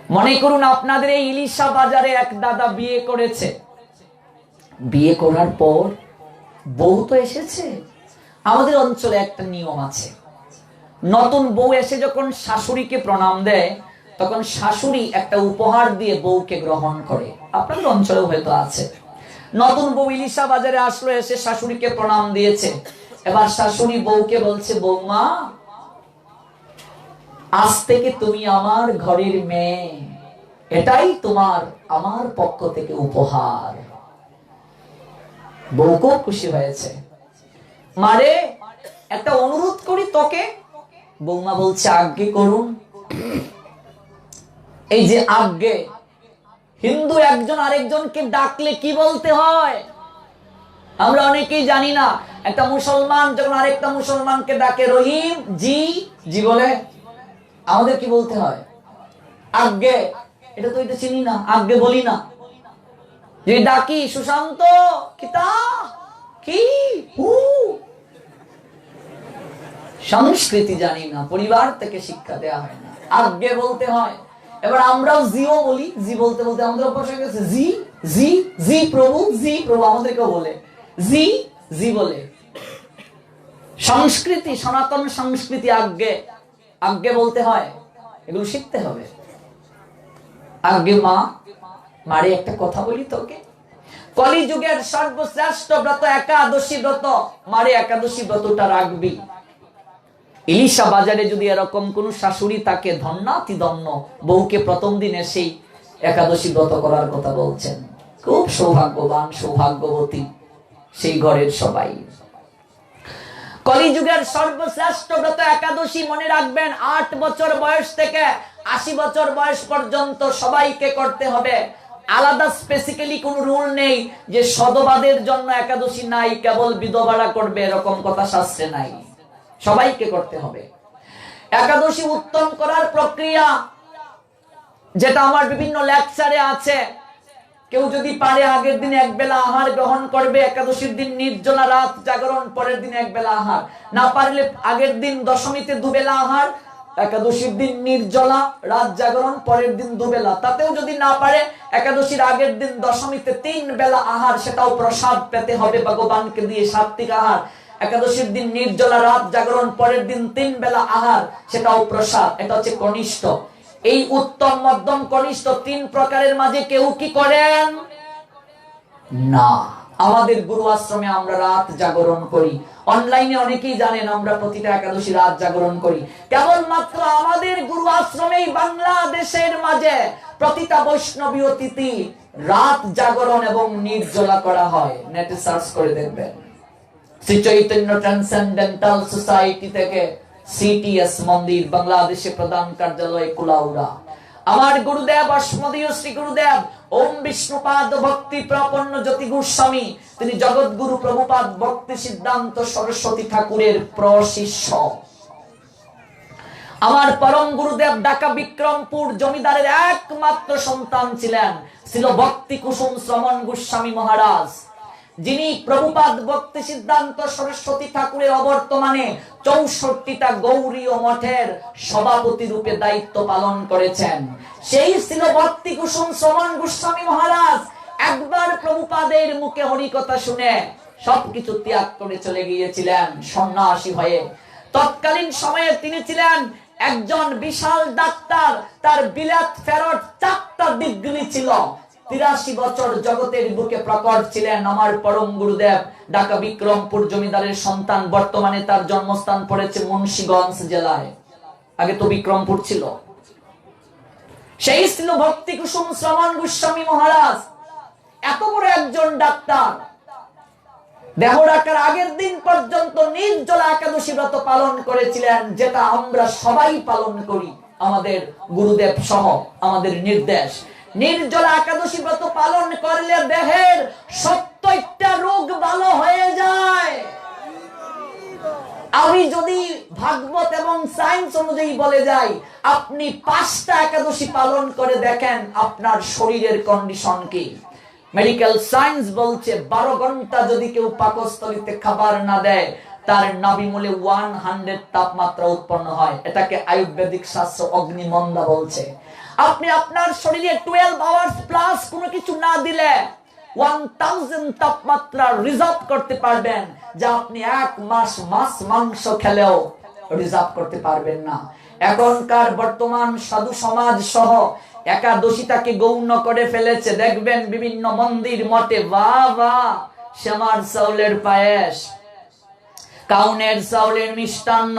A: মনে করুন আপনাদের এই ইলিশা বাজারে এক দাদা বিয়ে করেছে, বিয়ে করার পর বউ তো এসেছে। আমাদের অঞ্চলে একটা নিয়ম আছে, নতুন বউ এসে যখন শাশুড়িকে প্রণাম দেয় তখন শাশুড়ি একটা উপহার দিয়ে বউকে গ্রহণ করে। আপনাদের অঞ্চলেও হয়তো আছে। নতুন বউ ইলিশা বাজারে আসলো, এসে শাশুড়িকে প্রণাম দিয়েছে। এবার শাশুড়ি বউকে বলছে, বৌমা আজ থেকে তুমি আমার ঘরের মেয়ে, এটাই তোমার আমার পক্ষ থেকে উপহার। বউ খুব খুশি হয়েছে। মারে একটা অনুরোধ করি তোকে। বৌমা বলছে, আজ্ঞে করুন। এই যে আজ্ঞে, হিন্দু একজন আরেকজনকে ডাকলে কি বলতে হয় আমরা অনেকেই জানি না। একটা মুসলমান যখন আরেকটা মুসলমানকে ডাকে, রহিম জি, জি বলে, আমাদের কি বলতে হয়? আজ্ঞে। এটা তো এটা চিনি না, আজ্ঞে বলি না। যে ডাকি সুশান্ত, কিতা কি হু, সংস্কৃতি জানি না, পরিবার থেকে শিক্ষা দেয়া হয় না, আজ্ঞে বলতে হয়। এবার আমরাও জিও বলি, জি বলতে বলতে আমাদের অভ্যাস হয়ে গেছে, জি জি জি প্রভু, জি প্রভু, আমাদেরকেও বলে জি জি বলে। সংস্কৃতি, সনাতন সংস্কৃতি, আজ্ঞে আজ্ঞে বলতে হয়, এগুলো শিখতে হবে। আজ্ঞে মা, মারে একটা কথা বলি তোকে, কলিযুগের সর্বশ্রেষ্ঠ ব্রত একাদশী ব্রত, মারে একাদশী ব্রতটা রাখবি। ইলিশা বাজারে যদি এরকম কোন শাশুড়ি তাকে, ধন্যাতি ধন্য, বউকে প্রথম দিনে সেই একাদশী ব্রত করার কথা বলছেন। খুব সৌভাগ্যবান, সৌভাগ্যবতী সেই ঘরের সবাই। কলিযুগের সর্বশ্রেষ্ঠ ব্রত একাদশী, মনে রাখবেন 8 বছর বয়স থেকে 80 বছর বয়স পর্যন্ত সবাইকে করতে হবে। আলাদা স্পেসিক্যালি কোন রুল নেই যে সদবাদের জন্য একাদশী নাই, কেবল বিধবারা করবে, এরকম কথা শাস্ত্রে নাই। সবাইকে করতে হবে। একাদশী উত্তম করার প্রক্রিয়া, যেটা আমার বিভিন্ন লেকচারে আছে। কেউ যদি পারে আগের দিন এক বেলা আহার গ্রহণ করবে, একাদশীর দিন নির্জলা রাত জাগরণ, পরের দিন এক বেলা আহার। না পারলে আগের দিন দশমীতে দুবেলা আহার, একাদশীর দিন নির্জলা রাত জাগরণ, পরের দিন দুবেলা। তাতেও যদি না পারে, একাদশীর আগের দিন দশমীতে 3 বেলা আহার, সেটাও প্রসাদ পেতে হবে ভগবানকে দিয়ে, সাত্বিক আহার। একাদশীর দিন নির্জলা রাত জাগরণ, পরের দিন 3 বেলা আহার, সেটাও প্রসাদ। এটা হচ্ছে কনিষ্ঠ। এই উত্তম, মধ্যম, কনিষ্ঠ 3 প্রকারের মাঝে কেউ কি করেন না। আমাদের গুরু আশ্রমে আমরা রাত জাগরণ করি। অনলাইনে অনেকেই জানেন আমরা প্রতিটা একাদশী রাত জাগরণ করি। কেবলমাত্র আমাদের গুরু আশ্রমেই বাংলাদেশের মাঝে প্রতিটা বৈষ্ণবীয় তিথি রাত জাগরণ এবং নির্জলা করা হয়। নেটে সার্চ করে দেখবেন। শ্রী চৈতন্য ট্রান্সেন্ডেন্টাল সোসাইটি থেকে সিটিএস মন্দির, বাংলাদেশে প্রধান কার্যালয় কুলাউড়া। আমার গুরুদেব অস্মদীয় শ্রী গুরুদেব ওম বিষ্ণুপাদ ভক্তি প্রপন্ন জ্যোতি গোস্বামী, তিনি জগৎগুরু প্রভুপাদ ভক্তি সিদ্ধান্ত সরস্বতী ঠাকুরের প্রশিষ্য। আমার পরম গুরুদেব ঢাকা বিক্রমপুর জমিদারের একমাত্র সন্তান ছিলেন, ছিল ভক্তি কুসুম শ্রমণ গোস্বামী মহারাজ, যিনি প্রভুপাদ ভক্তি সিদ্ধান্ত সরস্বতী ঠাকুরের অবর্তমানে 64টা গৌরীয় মঠের সভাপতি রূপে দায়িত্ব পালন করেছেন। সেই ছিল ভক্তি কুসুম শ্রমণ গোস্বামী মহারাজ। একবার প্রভুপাদের মুখে হরিকথা শুনে সবকিছু ত্যাগ করে চলে গিয়েছিলেন সন্ন্যাসী হয়ে। তৎকালীন সময়ে তিনি ছিলেন একজন বিশাল ডাক্তার, তার বিলাত ফেরত 4টা ডিগ্রি ছিল। 83 বছর জগতের বুকে প্রকট ছিলেন আমার পরম গুরুদেব। ঢাকা বিক্রমপুর জমিদারের সন্তান, বর্তমানে তার জন্মস্থান পড়েছে মুন্সিগঞ্জ জেলায়, আগে তো বিক্রমপুর ছিল। সেই ছিল ভক্তি কুসুম শ্রমণ গোস্বামী মহারাজ। এত বড় একজন ডাক্তার দেহ রাখার আগের দিন পর্যন্ত নির্জলা একাদশী ব্রত পালন করেছিলেন, যেটা আমরা সবাই পালন করি, আমাদের গুরুদেব সহ আমাদের নির্দেশ। নির্জলা একাদশী ব্রত পালন করলে দেহের 70টা রোগ ভালো হয়ে যায়। আমি যদি ভাগবত এবং সায়েন্স অনুযায়ী বলে যাই, আপনি 5টা একাদশী পালন করে দেখেন আপনার শরীরের কন্ডিশন কি। মেডিকেল সায়েন্স বলছে 12 ঘন্টা যদি কেউ পাকস্থলীতে খাবার না দেয়, তার নাভিমূলে 100 তাপমাত্রা উৎপন্ন হয়। এটাকে আয়ুর্বেদিক শাস্ত্র অগ্নিমন্দা বলছে। আপনি আপনার শরীরে 12 আওয়ার্স প্লাস কোনো কিছু না দিলে 1000 তাপমাত্রা রিজার্ভ করতে পারবেন, যা আপনি 1 মাস মাংস খেলেও রিজার্ভ করতে পারবেন না। এখনকার বর্তমান সাধু সমাজ সহ একাদশীটাকে গৌণ করে ফেলেছে। দেখবেন বিভিন্ন মন্দির মঠে শ্যামার চাউলের পায়েস, কাউনের চাউলের মিষ্টান্ন,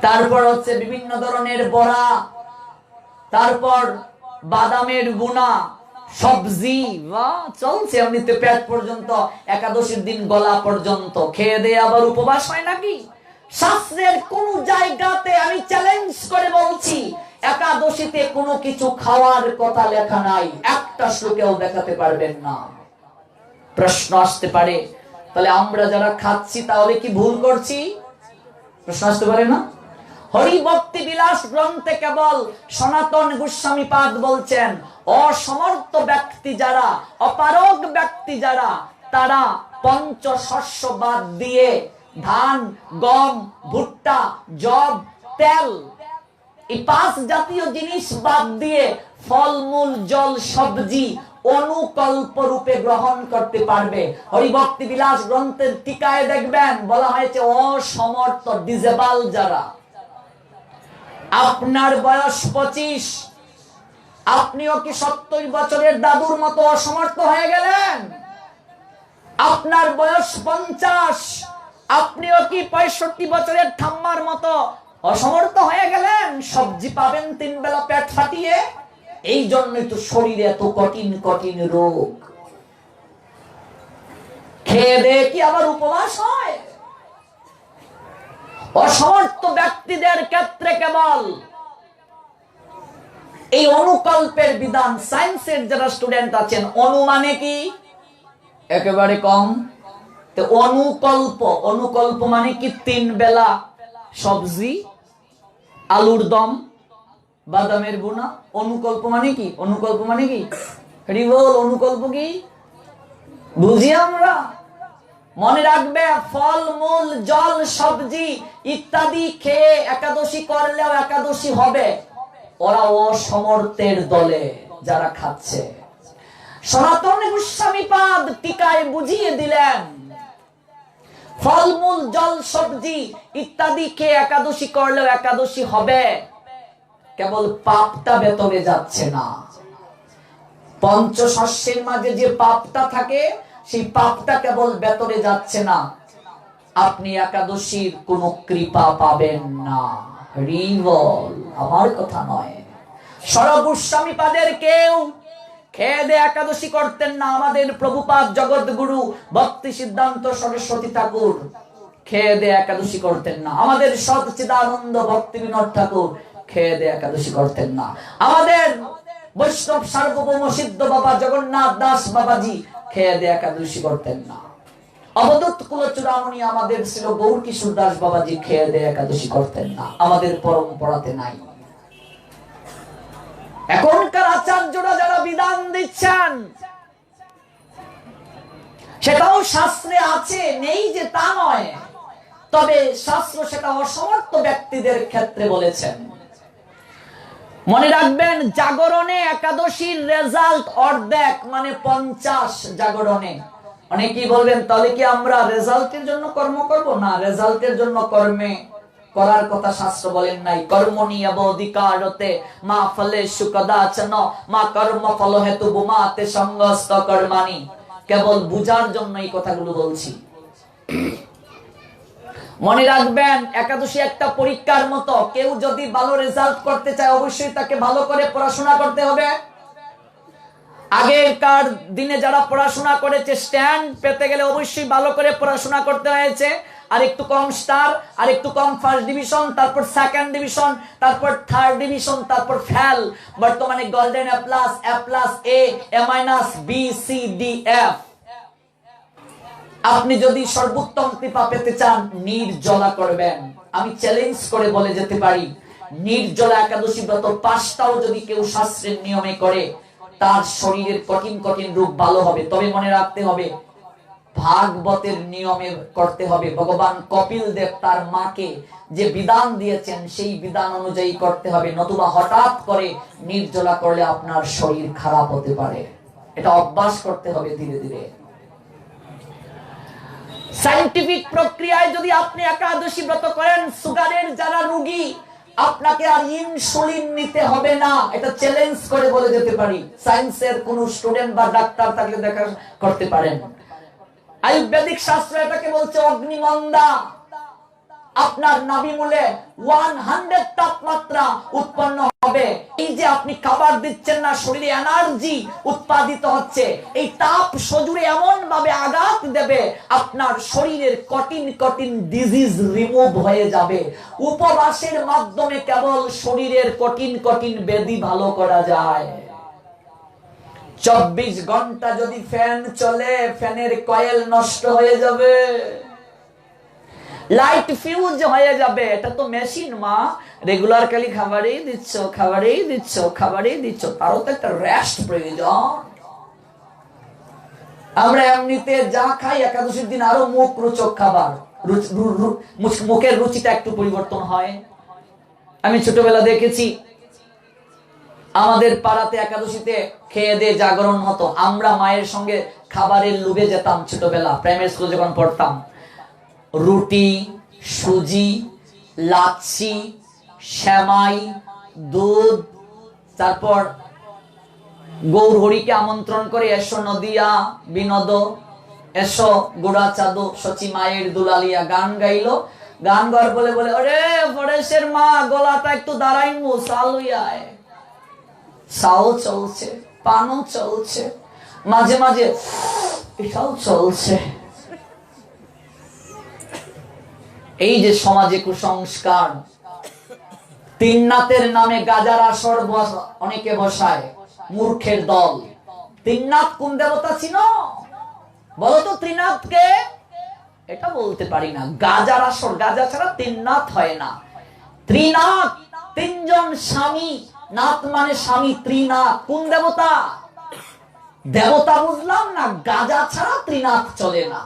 A: তারপর হচ্ছে বিভিন্ন ধরনের বড়া, তারপর বাদামের গুনা, সবজি চলছে এমনিতে পেট পর্যন্ত, একাদশীর দিন গলা পর্যন্ত খেয়ে দিয়ে আবার উপবাস হয় নাকি? শাস্ত্রের কোন জায়গাতে আমি চ্যালেঞ্জ করে বলছি একাদশীতে কোনো কিছু খাওয়ার কথা লেখা নাই, একটা শ্লোকেও দেখাতে পারবেন না। প্রশ্ন আসতে পারে, তাহলে আমরা যারা খাচ্ছি তাহলে কি ভুল করছি? প্রশ্ন আসতে পারে না? হরি ভক্তি বিলাস গ্রন্থে কেবল সনাতন গোস্বামী পাদ বলছেন, অসমর্থ ব্যক্তি যারা, অপারগ ব্যক্তি যারা, তারা পঞ্চশস্য বাদ দিয়ে ধান, গম, ভুট্টা, জব, তেল, এই 5 জাতীয় জিনিস বাদ দিয়ে ফলমূল, জল, সবজি অনুকল্প রূপে গ্রহণ করতে পারবে। হরিভক্তি বিলাস গ্রন্থের টিকায় দেখবেন বলা হয়েছে অসমর্থ, ডিজেবল যারা। আপনার বয়স 25, আপনিও কি 70 বছরের দাদুর মতো অসমর্থ হয়ে গেলেন? আপনার বয়স 50, আপনিও কি 65 বছরের ঠাম্মার মতো অসমর্থ হয়ে গেলেন? সবজি পাবেন 3 বেলা পেট ফাটিয়ে। এই জন্যই তো শরীরে এত কঠিন কঠিন রোগ। খেয়ে দিয়ে কি আবার উপবাস হয়? অসমর্থ ব্যক্তিদের ক্ষেত্রে কেবল এই অনুকল্পের বিধান। সায়েন্সের যারা স্টুডেন্ট আছেন, অনুমানে কি একেবারে কম, তো অনুকল্প মানে কি 3 বেলা সবজি, আলুর দম, বাদামের গুনা। অনুকল্প মানে কি? অনুকল্প কি বুঝি আমরা? মনে রাখবে, ফল মূল, জল, সবজি ইত্যাদি খেয়ে একাদশী করলেও একাদশী হবে। ওরা অসমর্থের দলে যারা খাচ্ছে। সনাতন গোস্বামী পাদ টিকায় বুঝিয়ে দিলেন, ফলমূল, জল, সবজি ইত্যাদি খেয়ে একাদশী করলেও একাদশী হবে, কেবল পাপটা ভেতরে যাচ্ছে না। পঞ্চশস্যের মাঝে যে পাপটা থাকে, সেই পাপটা কেবল ভেতরে যাচ্ছে না, আপনি একাদশীর কোন কৃপা পাবেন না। হরিবল, আমার কথা নয়। সরগোস্বামী পাদের কেউ খেয়ে দিয়ে একাদশী করতেন না। আমাদের প্রভুপাদ জগৎগুরু ভক্তি সিদ্ধান্ত সরস্বতী ঠাকুর খেয়ে দিয়ে একাদশী করতেন না। আমাদের সচ্চিদানন্দ ভক্তি বিনোদ ঠাকুর খেয়ে দিয়ে একাদশী করতেন না। আমাদের বৈষ্ণব সার্বভৌম সিদ্ধ বাবা জগন্নাথ দাস বাবাজি খেয়ে দিয়ে একাদশী করতেন না। অবধূত কুলচূড়ামণি আমাদের ছিল গৌর কিশোর দাস বাবাজি খেয়ে দিয়ে একাদশী করতেন না। আমাদের পরম্পরাতে নাই। এখনকার আচার্যরা যারা বিধান দিচ্ছেন, সেটাও শাস্ত্রে আছে, নেই যে তা নয়, তবে শাস্ত্র সেটা অসমর্থ ব্যক্তিদের ক্ষেত্রে বলেছেন। মনে রাখবেন, জাগরণে একাদশীর রেজাল্ট অর্ধেক, মানে 50 জাগরণে। অনেকেই বলবেন, তাহলে কি আমরা রেজাল্টের জন্য কর্ম করব? না, রেজাল্টের জন্য কর্মে করার কথা শাস্ত্র বলেন নাই। কর্মণি অধিকারতে মা ফলে সুকদাচন মা কর্ম ফল হেতু বুমাতে সংগস্ত কর্মাণি। কেবল বুঝার জন্য এই কথাগুলো বলছি। মনে রাখবেন, একাদশী একটা পরীক্ষার মতো। কেউ যদি ভালো রেজাল্ট করতে চায়, অবশ্যই তাকে ভালো করে পড়াশোনা করতে হবে। আগেকার দিনে যারা পড়াশোনা করেছে, স্ট্যান্ড পেতে গেলে অবশ্যই ভালো করে পড়াশোনা করতে হয়েছে। আর একটু কম স্টার, আর একটু কম ফার্স্ট ডিভিশন, তারপর সেকেন্ড ডিভিশন, তারপর থার্ড ডিভিশন, তারপর ফেল। বর্তমানে golden A plus, A minus, B, C, D, F. আপনি যদি সর্বোত্তম কৃপা পেতে চান, নির্জলা করবেন। আমি চ্যালেঞ্জ করে বলে যেতে পারি, নির্জলা একাদশী ব্রত 5টাও যদি কেউ শাস্ত্রের নিয়মে করে, তার শরীরের কঠিন কঠিন রূপ ভালো হবে। তবে মনে রাখতে হবে, ভাগবতের নিয়মে করতে হবে। ভগবান কপিল দেব তার মাকে যে বিধান দিয়েছেন সেই বিধান অনুযায়ী করতে হবে, নতুবা হঠাৎ করে নির্জলা করলে আপনার শরীর খারাপ হতে পারে। এটা অভ্যাস করতে হবে ধীরে ধীরে। সায়েন্টিফিক প্রক্রিয়ায় যদি আপনি একাদশী ব্রত করেন, সুগারের যারা রোগী, আপনাকে আর ইনসুলিন নিতে হবে না। এটা চ্যালেঞ্জ করে বলে যেতে পারি। সায়েন্সের কোন স্টুডেন্ট বা ডাক্তার থাকলে দেখা করতে পারেন। আয়ুর্বেদিক শাস্ত্র এটাকে বলছে অগ্নিমন্দা। আপনার নাভিমূলে 100 তাপমাত্রা উৎপন্ন হবে। এই যে আপনি খাবার দিচ্ছেন না, শরীরে এনার্জি উৎপাদিত হচ্ছে, এই তাপ সজুরে এমন ভাবে আঘাত দেবে আপনার শরীরের কঠিন কঠিন ডিজিজ রিমুভ হয়ে যাবে। উপবাসের মাধ্যমে কেবল শরীরের কঠিন কঠিন ব্যাধি ভালো করা যায়। 24 ঘন্টা যদি ফ্যান চলে, ফ্যানের কয়েল নষ্ট হয়ে যাবে, লাইট ফিউজ হয়ে যাবে। এটা তো মেশিন মা, রেগুলার খালি খাবারই দিচ্ছ, খাবারই দিচ্ছ, খাবারই দিচ্ছ, তারও তো একটা রেস্ট প্রয়োজন। আমরা এমনিতে যা খাই, একাদশীর দিন আরো মুখ রোচক খাবার, মুখের রুচিটা একটু পরিবর্তন হয়। আমি ছোটবেলা দেখেছি আমাদের পাড়াতে একাদশীতে খেয়ে দিয়ে জাগরণ হতো, আমরা মায়ের সঙ্গে খাবারের লোভে যেতাম। ছোটবেলা প্রাইমারি স্কুল যখন পড়তাম, রুটি, সুজি, লাচ্ছি, সেমাই, দুধ, তারপর গৌর হরিকে আমন্ত্রণ করে, এসো নদিয়া বিনোদ, এসো গোড়া চাঁদো সচি মায়ের দুলালিয়া, গান গাইলো। গান গাওয়ার বলে বলে, ওরে পরেশের মা, গলাটা একটু দাঁড়াইমু, চাল হইয়ায়। চাও চলছে, পানও চলছে, মাঝে মাঝে এটাও চলছে। এই যে সমাজে কুসংস্কার, তিননাথের নামে গাজার আসর অনেকে বসায়, মূর্খের দল। তিননাথ কোন দেবতা ছিল বলতো? ত্রিনাথকে এটা বলতে পারি না। গাজার আসর, গাজা ছাড়া তিননাথ হয় না। ত্রিনাথ, তিনজন স্বামী, নাথ মানে স্বামী, ত্রিনাথ কোন দেবতা? দেবতা বুঝলাম না, গাজা ছাড়া ত্রিনাথ চলে না।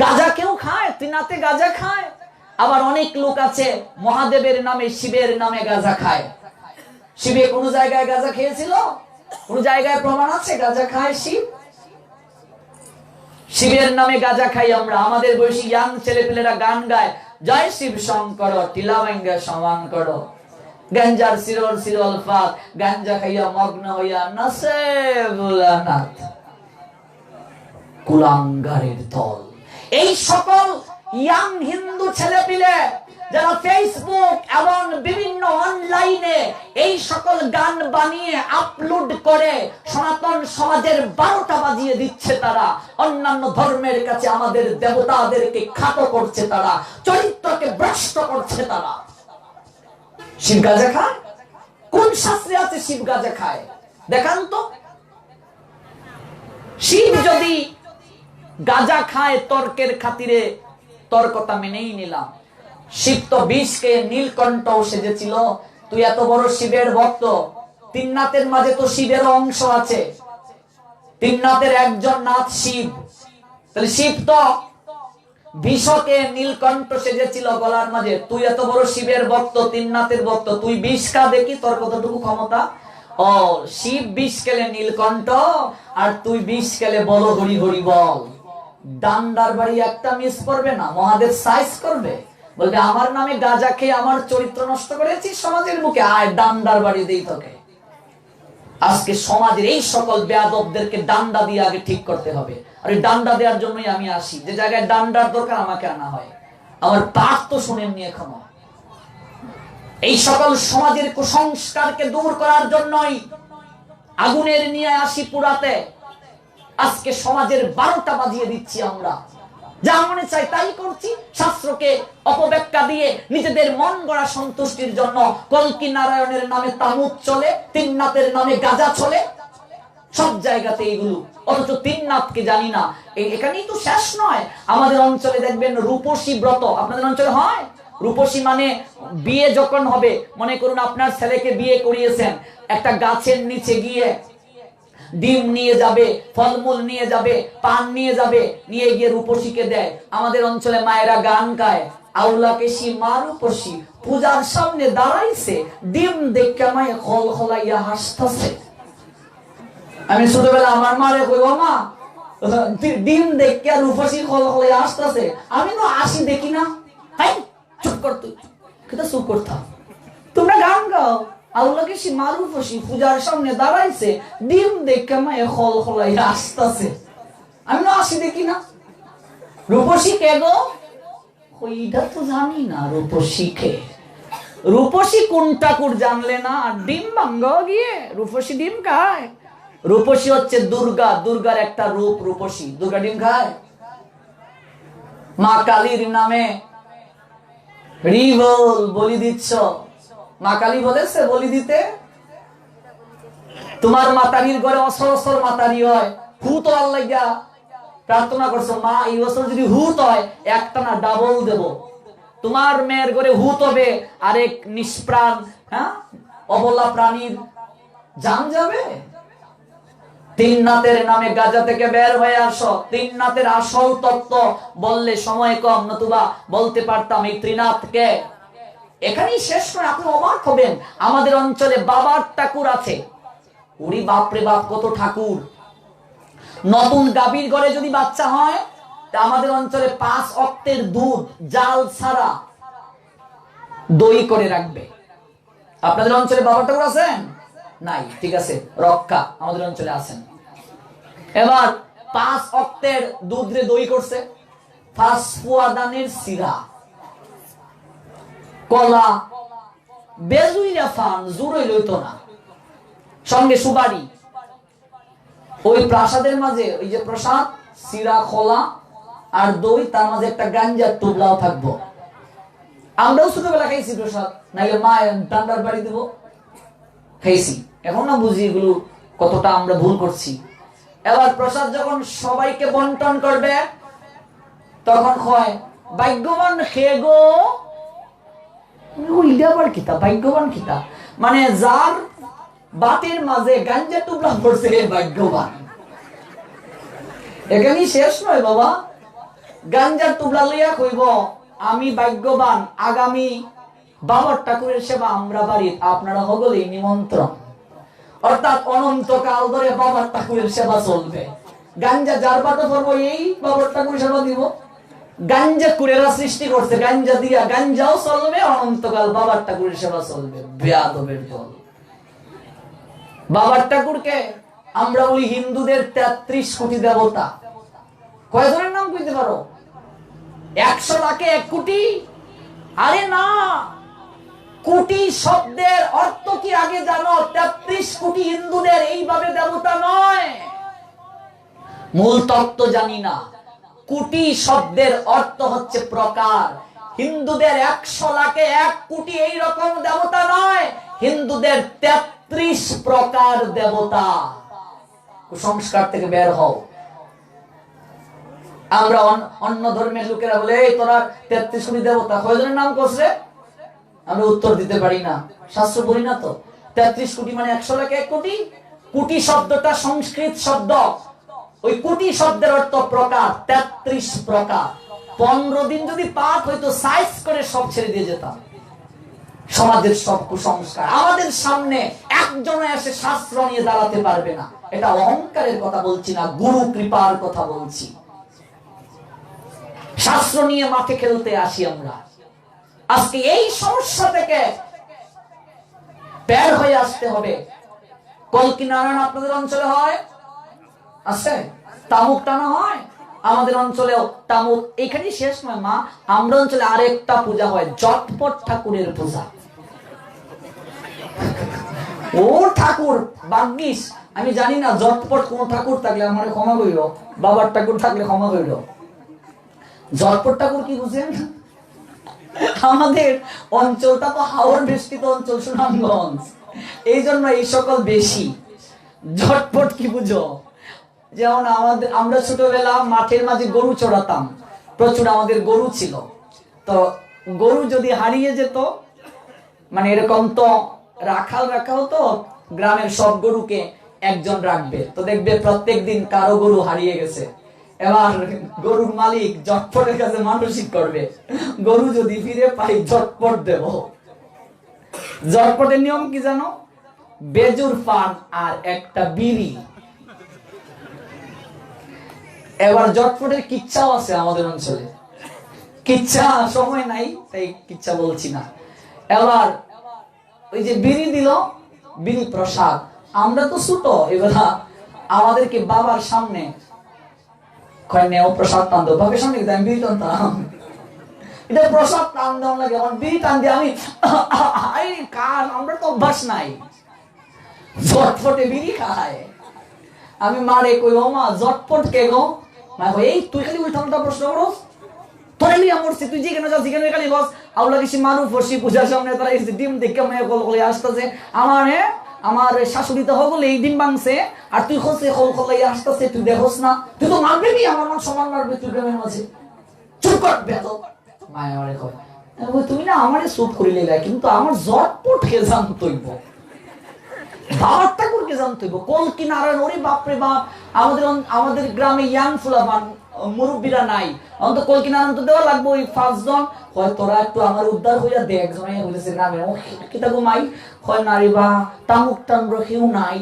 A: গাজা কেউ খায়, ত্রিনাথে গাজা খায়। আবার অনেক লোক আছে মহাদেবের নামে, শিবের নামে গাজা খায়। শিবে কোন জায়গায় গাজা খেয়েছিল? কোন জায়গায় প্রমাণ আছে গাজা খায় শিব? শিবের নামে গাজা খাই আমরা। আমাদের বয়সী ইয়াং ছেলেপেলেরা গান গায়, জয় শিব শঙ্কর, টিলাবাঙ্গা সমান করো, গাঞ্জার শিরোর শিরোল ফাত, গাঞ্জা খাইয়া মগ্ন হইয়া নাচে ভোলানাথ। কুলাঙ্গারের দল। এই সকল ইয়াং হিন্দু ছেলেপিলে যারা ফেসবুক এবং বিভিন্ন অনলাইনে এই সকল গান বানিয়ে আপলোড করে সনাতন সমাজের 12টা বাজিয়ে দিচ্ছে, তারা অন্যান্য ধর্মের কাছে আমাদের দেবতাদেরকে খাটো করছে, তারা চরিত্রকে ভ্রষ্ট করছে। তারা শিব গাঁজা খায়? কোন শাস্ত্রে আছে শিব গাঁজা খায়? দেখান তো। শিব যদি গাঁজা খায় তর্কের খাতিরে, তর্কটা মেনেই নিলাম। শিব তো বিষকে নীলকণ্ঠ সেজেছিল। তুই এত বড় শিবের ভক্ত, তিননাথের মাঝে তো শিবের অংশ আছে। তিননাথের একজন নাথ শিব, তাহলে শিব তো বিষকে নীলকণ্ঠ সেজেছিল গলার মাঝে। তুই এত বড় শিবের ভক্ত, তিননাথের ভক্ত, তুই বিষ খা দেখি, তোর কতটুকু ক্ষমতা। ও শিব বিষ খেলে নীলকণ্ঠ, আর তুই বিষ খেলে বলো হরি হরি বল। ডান্ডার বাড়ি একটা মিস করবে না, মহাদেব সাইজ করবে, বলবে আমার নামে গাঁজা খেয়ে আমার চরিত্র নষ্ট করেছিস সমাজের মুখে, আয় ডান্ডার বাড়ি দেই তোকে। আজকে সমাজের এই সকল বেয়াদবদেরকে ডান্ডা দিয়ে আগে ঠিক করতে হবে। আর এই ডান্ডা দেওয়ার জন্যই আমি আসি, যে জায়গায় ডান্ডার দরকার আমাকে আনা হয়। আমার পাঠ তো শুনেননি এখনো। এই সকল সমাজের কুসংস্কারকে দূর করার জন্যই আগুনের নিয়ে আসি পুরাতে। আজকে সমাজের 12টা বাজিয়ে দিচ্ছি আমরা, যা মনে চাই তাই করছি। শাস্ত্রকে অপব্যাখ্যা দিয়ে নিজেদের মন গড়া সন্তুষ্টির জন্য কল্কি নারায়ণের নামে তামুক চলে, তিননাথের নামে গাঁজা চলে, সব জায়গাতে এগুলো। অথচ তিননাথকে জানি না। এখানেই তো শেষ নয়, আমাদের অঞ্চলে দেখবেন রূপসী ব্রত। আপনাদের অঞ্চলে হয়? রূপসী মানে বিয়ে যখন হবে, মনে করুন আপনার ছেলেকে বিয়ে করিয়েছেন, একটা গাছের নিচে গিয়ে ডিম নিয়ে যাবে, ফলমূল নিয়ে যাবে, পান নিয়ে যাবে, নিয়ে গিয়ে রূপসীকে দেয়। আমাদের অঞ্চলে মায়েরা গান গায়, আউলাকে সি মা রূপসী পূজার সামনে দাঁড়াইছে, ডিম দেখে মায়ে খল খলাইয়া হাসতেছে। আমি ছোটবেলা আমার মারে কই, ও মা ডিম দেখে রূপসী খল খলাইয়া হাসতেছে, আমি তো আসি দেখি না। হাই চুপ কর, তুই কিন্তু চুপ করতাম। তোমরা গান গাও, আল্লাহকে সে মারুফসি পূজার সামনে দাঁড়াইছে, ডিম দেখে মায়ে খল খলাই আসতেছে, আমি না আসি দেখি না। রূপসী কে গো? ওইটা তো জানি না রূপসী কে। রূপসী কোন ঠাকুর জানলে না, ডিম ভাঙ্গাও গিয়ে রূপসী ডিম খায়। রূপসী হচ্ছে দুর্গা, দুর্গার একটা রূপ রূপসী। দুর্গা ডিম খায়। মা কালীর নামে রিভল বলি দিচ্ছ, মা কালী বলেছে বলি দিতে? তোমার মাতারির ঘরে অসর অসর মাতারি হয়, ভূত হওয়ার লাগিয়া প্রার্থনা করছো, মা এই বছর যদি ভূত হয় একটা না ডাবল দেব। তোমার মেয়ের ঘরে ভূত হবে, আরেক নিষ্প্রাণ অবলা প্রাণীর জান যাবে। তিন নাথের নামে গাজা থেকে বের হয়ে আসো। তিন নাথের আসল তত্ত্ব বললে সময় কম, নতুবা বলতে পারতাম এই ত্রিনাথকে। এখানেই শেষ নয়, আপনি অবাক হবেন। আমাদের অঞ্চলে বাবার ঠাকুর আছে। উড়ি বাপরে বাপ, কত ঠাকুর। নতুন গাভীর ঘরে যদি বাচ্চা হয়, তা আমাদের অঞ্চলে 5 অক্টের দুধ জাল ছাড়া দই করে রাখবে। আপনাদের অঞ্চলে বাবার ঠাকুর আছেন? নাই, ঠিক আছে, রক্ষা আমাদের অঞ্চলে আছেন। এবার 5 অক্টের দুধ রে দই করছে, 5 পোয়া দানের সিরা, কলা, বেজুইরা ফান জুড়ে লইতো না, সঙ্গে সুবারি। ওই প্রাসাদের মাঝে ওই যে প্রসাদ, সিরা, খোলা আর দই, তার মাঝে একটা গাঞ্জার টুকরাও থাকবো। আমরাও ছোটবেলা খাইছি প্রসাদ, নাইলে মা ডান্ডার বাড়ি দেবো, খাইছি। এখন না বুঝি এগুলো কতটা আমরা ভুল করছি। এবার প্রসাদ যখন সবাইকে বন্টন করবে, তখন হয় ভাগ্যবান খেয়ে গো। আবার কিতা ভাগ্যবান কিতা, মানে যার বাতের মাঝে গাঞ্জা টুকরা পড়ছে ভাগ্যবান। এখানেই শেষ নয় বাবা, গাঞ্জার টুকরা লইয়া কইব আমি ভাগ্যবান, আগামী বাবার ঠাকুরের সেবা আমরা বাড়ি, আপনারা হগলেই নিমন্ত্রণ। অর্থাৎ অনন্তকাল ধরে বাবার ঠাকুরের সেবা চলবে। গাঞ্জা যার বাটা পড়বো এই বাবার ঠাকুরের সেবা দিব। গাঞ্জা কুরেরা সৃষ্টি করছে, গাঞ্জা দিয়া গাঞ্জাও চলবে, অনন্তকাল বাবার ঠাকুরের সেবা চলবে। বেয়াদবের দল। বাবার ঠাকুরকে আমরা বলি হিন্দুদের 33 কোটি দেবতা। কয়জনের নাম কইতে পারো? 100 লাখে 1 কোটি? আরে না, কোটি শব্দের অর্থ কি আগে জানো? 33 কোটি হিন্দুদের এইভাবে দেবতা নয়। মূল তত্ত্ব জানি না। কোটি শব্দের অর্থ হচ্ছে প্রকার। হিন্দুদের 100 লাখে 1 কোটি এইরকম দেবতা নয়, হিন্দুদের 33 প্রকার দেবতা। কুসংস্কার থেকে বের হও। আমরা অন্য ধর্মের লোকেরা বলে এই তোরা 33 কোটি দেবতা, কয়জনের নাম করছে? আমরা উত্তর দিতে পারি না, শাস্ত্র বলি না তো। 33 কোটি মানে 100 লাখে 1 কোটি। কোটি শব্দটা সংস্কৃত শব্দ, ওই কোটি শব্দের অর্থ প্রকার, 33 প্রকার। 15 দিন যদি পাঠ হইতো সাইজ করে সব ছেড়ে দিয়ে যেতাম। সমাজের সব কুসংস্কার আমাদের সামনে একজন এসে শাস্ত্র নিয়ে দাঁড়াতে পারবে না। এটা অহংকারের কথা বলছি না, গুরু কৃপার কথা বলছি। শাস্ত্র নিয়ে মাঠে খেলতে আসি আমরা। আজকে এই সমস্যা থেকে বের হয়ে আসতে হবে। কলকি নারায়ণ আপনাদের অঞ্চলে হয়? আছে? তামুক টানা হয়? আমাদের অঞ্চলেও তামুক। এখানেই শেষ নয় মা, আমরা অঞ্চলে আরেকটা পূজা হয়, জটপট ঠাকুরের পূজা। ও ঠাকুর ভাগ্যিস, আমি জানি না জটপট কোন ঠাকুর থাকলে আমার ক্ষমা করিল, বাবার ঠাকুর থাকলে ক্ষমা করিল। জটপট ঠাকুর কি বুঝেন? আমাদের অঞ্চলটা তো হাওড় বেষ্টিত অঞ্চল, সুনামগঞ্জ, এই জন্য এই সকল বেশি। ঝটপট কি বুঝো? যেমন আমরা ছোটবেলা মাঠের মাঝে গরু চড়াতাম, প্রচুর আমাদের গরু ছিল। তো গরু যদি হারিয়ে যেত, মানে এরকম তো রাখা হতো, গ্রামের সব গরুকে একজন রাখবে, তো দেখবে প্রত্যেক দিন কারো গরু হারিয়ে গেছে। এবার গরুর মালিক জটপটের কাছে মানসিক করবে, গরু যদি ফিরে পাই জটপট দেব। জটপটের নিয়ম কি জানো? বেজুর পান আর একটা বিড়ি। এবার জটপটের কিচ্ছাও আছে আমাদের অঞ্চলে, কিচ্ছা সময় নাই তাই কিচ্ছা বলছি না। এবার ওই যে বিড়ি দিল, বিড়ি প্রসাদ, আমরা তো ছোট, এবার আমাদেরকে বাবার সামনে নেও প্রসাদ টান দাও, বাবার সামনে আমি বিড়ি টানতাম, এটা প্রসাদ টান দেওয়া লাগে, আমার বিড়ি টান দিয়ে আমি কার, আমরা তো অভ্যাস নাই, জটপটে বিড়ি খায়। আমি মারে কই, ও মা জটপট কে গো? মা কই, এই তুই খালি উল্টা প্রশ্ন করো, তোর এলি আমরছি, তুই যেখানে যাস যেখানে খালি বস, আউলা কিছু মানুষ ফসি পূজার সামনে তারা এসে ডিম দেখে মেয়ে কল করে আসতেছে, আমার শাশুড়ি তো হগল এই ডিম ভাঙছে, আর তুই হচ্ছে কল কলাই আসতেছে, তুই দেখোস না, তুই তো মারবি নি, আমার মান সমান মারবে তুই গ্রামের মাঝে, চুপ কর বেতো। মায় আমারে কয়, তুমি না আমারে চুপ করিলে গায়, কিন্তু আমার জটপট কে জানতইব, বাবারটা করকে জানতইব, কল কি নারায়ণ, ওরে বাপরে বাপ। আমাদের গ্রামে ইয়াং ফুলাবান মুরব্বীরা নাই, অন্ত কলকি নারায়ণ তো দেওয়া লাগবে ওই 5 জন। হয় তোরা একটু আমার উদ্ধার হইয়া দেখ, জমাই হইতেছে গ্রামে, ও কিতা ঘুমাই, হয় নারী বা তামুক টানব কেউ নাই।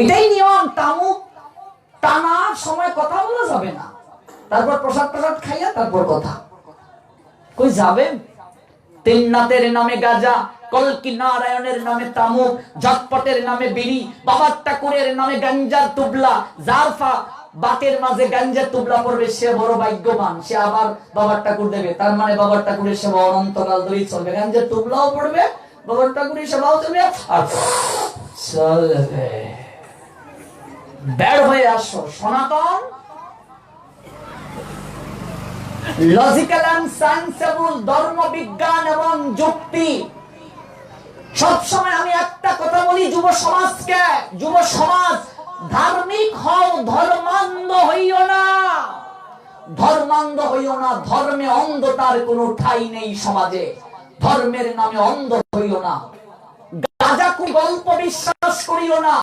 A: এটাই নিয়ম, তামুক টানার সময় কথা বলা যাবে না, তারপর প্রসাদ খাইয়া তারপর কথা। কই যাবেন? তেন্নাতের নামে গাজা, কলকি নারায়ণের নামে তামুক, ঝটপটের নামে বিড়ি, বাবার ঠাকুরের নামে গাঞ্জার তুবলা, জারফা বাতের মাঝে গাঞ্জার তুবলা পড়বে সে বড় ভাগ্যবান, সে আবার বাবার ঠাকুর দেবে, তার মানে বাবার ঠাকুরের সেবা অনন্তকাল ধরেই চলবে, গাঞ্জার তুবলাও পড়বে, বাবার ঠাকুরের সেবাও চলবে, আর চলবে। বের হয়ে আসো সনাতন লজিক্যাল এন্ড সায়েন্সেবল ধর্ম বিজ্ঞান এবং যুক্তি। সবসময় আমি একটা কথা বলি যুব সমাজকে, যুব সমাজ ধার্মিক হও, ধর্মান্ধ হইও না, ধর্মান্ধ হইও না, ধর্মে অন্ধতার কোনো ঠাঁই নেই সমাজে, ধর্মের নামে অন্ধ হইও না, গাঁজাখুরি গল্প বিশ্বাস করিও না,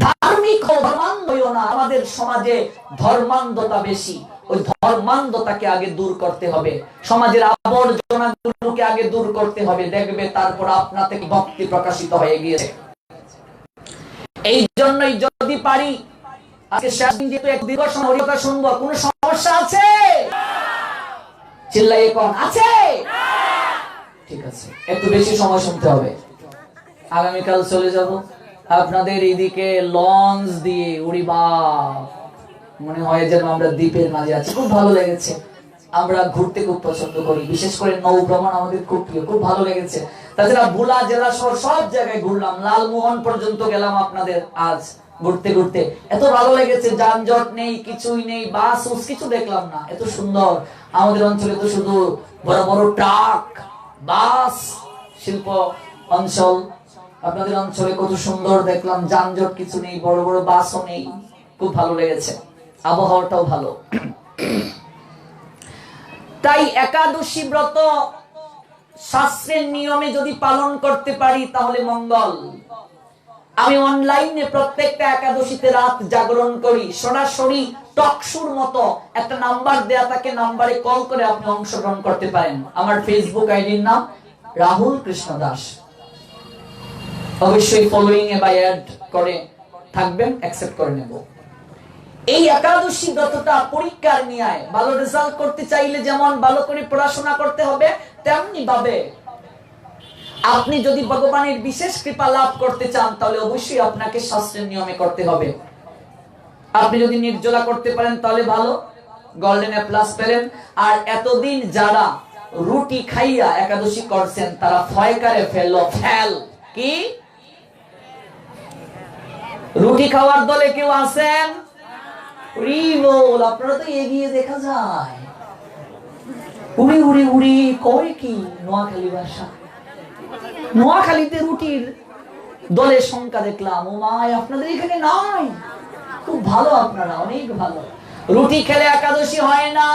A: ধার্মিক হও, ধর্মান্ধ হইও না। আমাদের সমাজে ধর্মান্ধতা বেশি, ওই ধর্মান্ধতাকে আগে দূর করতে হবে, সমাজের আবর্জনাগুলোকে আগে দূর করতে হবে, দেখবে তারপর আপনা থেকে ভক্তি প্রকাশিত হয়ে গিয়েছে। এই জন্যই যদি পারি আজকে শেষ দিন যেহেতু এক দীর্ঘ সময় হরিকথা শুনবো, কোনো সমস্যা আছে? চিল্লাইয়ে কোন আছে? ঠিক আছে, একটু বেশি সময় শুনতে হবে। আগামীকাল চলে যাব আপনাদের এইদিকে লঞ্চ দিয়ে, উড়ি বাপ, মনে হয় যেন আমরা দ্বীপের মাঝে আছি, খুব ভালো লেগেছে। আমরা ঘুরতে খুব পছন্দ করি, বিশেষ করে নৌ ভ্রমণ আমাদের খুব প্রিয়, খুব ভালো লেগেছে। তাছাড়া ভোলা জেলা শহর সব জায়গায় ঘুরলাম, লালমোহন পর্যন্ত গেলাম আপনাদের আজ ঘুরতে ঘুরতে, এত ভালো লেগেছে, যানজট নেই, কিছুই নেই, বাস কিছু দেখলাম না, এত সুন্দর। আমাদের অঞ্চলে তো শুধু বড় বড় ট্রাক, বাস, শিল্প অঞ্চল, আপনাদের অঞ্চলে কত সুন্দর দেখলাম, যানজট কিছু নেই, বড় বড় বাসও নেই, খুব ভালো লেগেছে, আবহাওয়াটাও ভালো। তাই একাদশী ব্রত শাস্ত্রের নিয়মে যদি পালন করতে পারি তাহলে মঙ্গল। আমি অনলাইনে প্রত্যেকটা একাদশীতে রাত জাগরণ করি, সরাসরি টকশুর মতো একটা নাম্বার দেয়া থাকে, নাম্বারে কল করে আপনি অংশগ্রহণ করতে পারেন। আমার ফেসবুক আইডির নাম রাহুল কৃষ্ণ দাস, অবশ্যই ফলোইং এ বা অ্যাড করে থাকবেন, অ্যাকসেপ্ট করে নেব। এই একাদশী ব্রতটা পরীক্ষার ন্যায়, ভালো রেজাল্ট করতে চাইলে যেমন ভালো করে পড়াশোনা করতে হবে, তেমনি ভাবে আপনি যদি ভগবানের বিশেষ কৃপা লাভ করতে চান তাহলে অবশ্যই আপনাকে শাস্ত্রের নিয়মে করতে হবে। আপনি যদি নির্জলা করতে পারেন তাহলে ভালো, গোল্ডেন এ প্লাস পেলেন। আর এতদিন যারা রুটি খাইয়া একাদশী করছেন তারা ফয়কারে ফেললো, ফেল কি রুটি খাওয়ার দলে কেউ আছেন? আপনারা তো এগিয়ে দেখা যায়, উড়ি উড়ি উড়ি কয় কি নোয়াখালী ভাষা, নোয়াখালীতে রুটির দলের সংখ্যা দেখলাম, ও মায় আপনাদের এখানে নাই, খুব ভালো, আপনারা অনেক ভালো। রুটি খেলে একাদশী হয় না।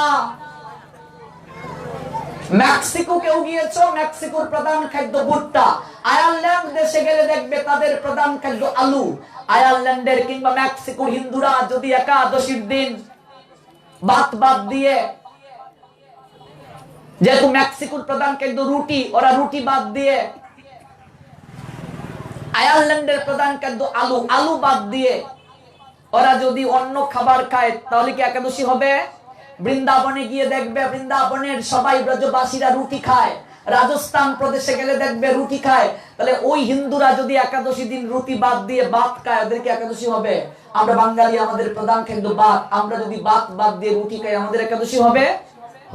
A: মেক্সিকো কেউ গিয়েছো? মেক্সিকোর প্রধান খাদ্য ভুট্টা, আয়ারল্যান্ড দেশে গেলে দেখবে তাদের প্রধান খাদ্য আলু। আয়ারল্যান্ডের কিংবা মেক্সিকোর হিন্দুরা যদি একাদশীর দিন ভাত বাদ দিয়ে, যেহেতু মেক্সিকোর প্রধান খাদ্য রুটি, ওরা রুটি বাদ দিয়ে, আয়ারল্যান্ডের প্রধান খাদ্য আলু, আলু বাদ দিয়ে ওরা যদি অন্য খাবার খায় তাহলে কি একাদশী হবে? বৃন্দাবনে গিয়ে দেখবে বৃন্দাবনের সবাই ব্রজবাসীরা রুটি খায়, রাজস্থান প্রদেশে গেলে দেখবে রুটি খায়। তাহলে ওই হিন্দুরা যদি একাদশী দিন রুটি বাদ দিয়ে ভাত খায়, ওদের কি একাদশী হবে? আমরা বাঙালি, আমাদের প্রধান খাদ্য ভাত, আমরা যদি ভাত বাদ দিয়ে রুটি খাই, আমাদের একাদশী হবে?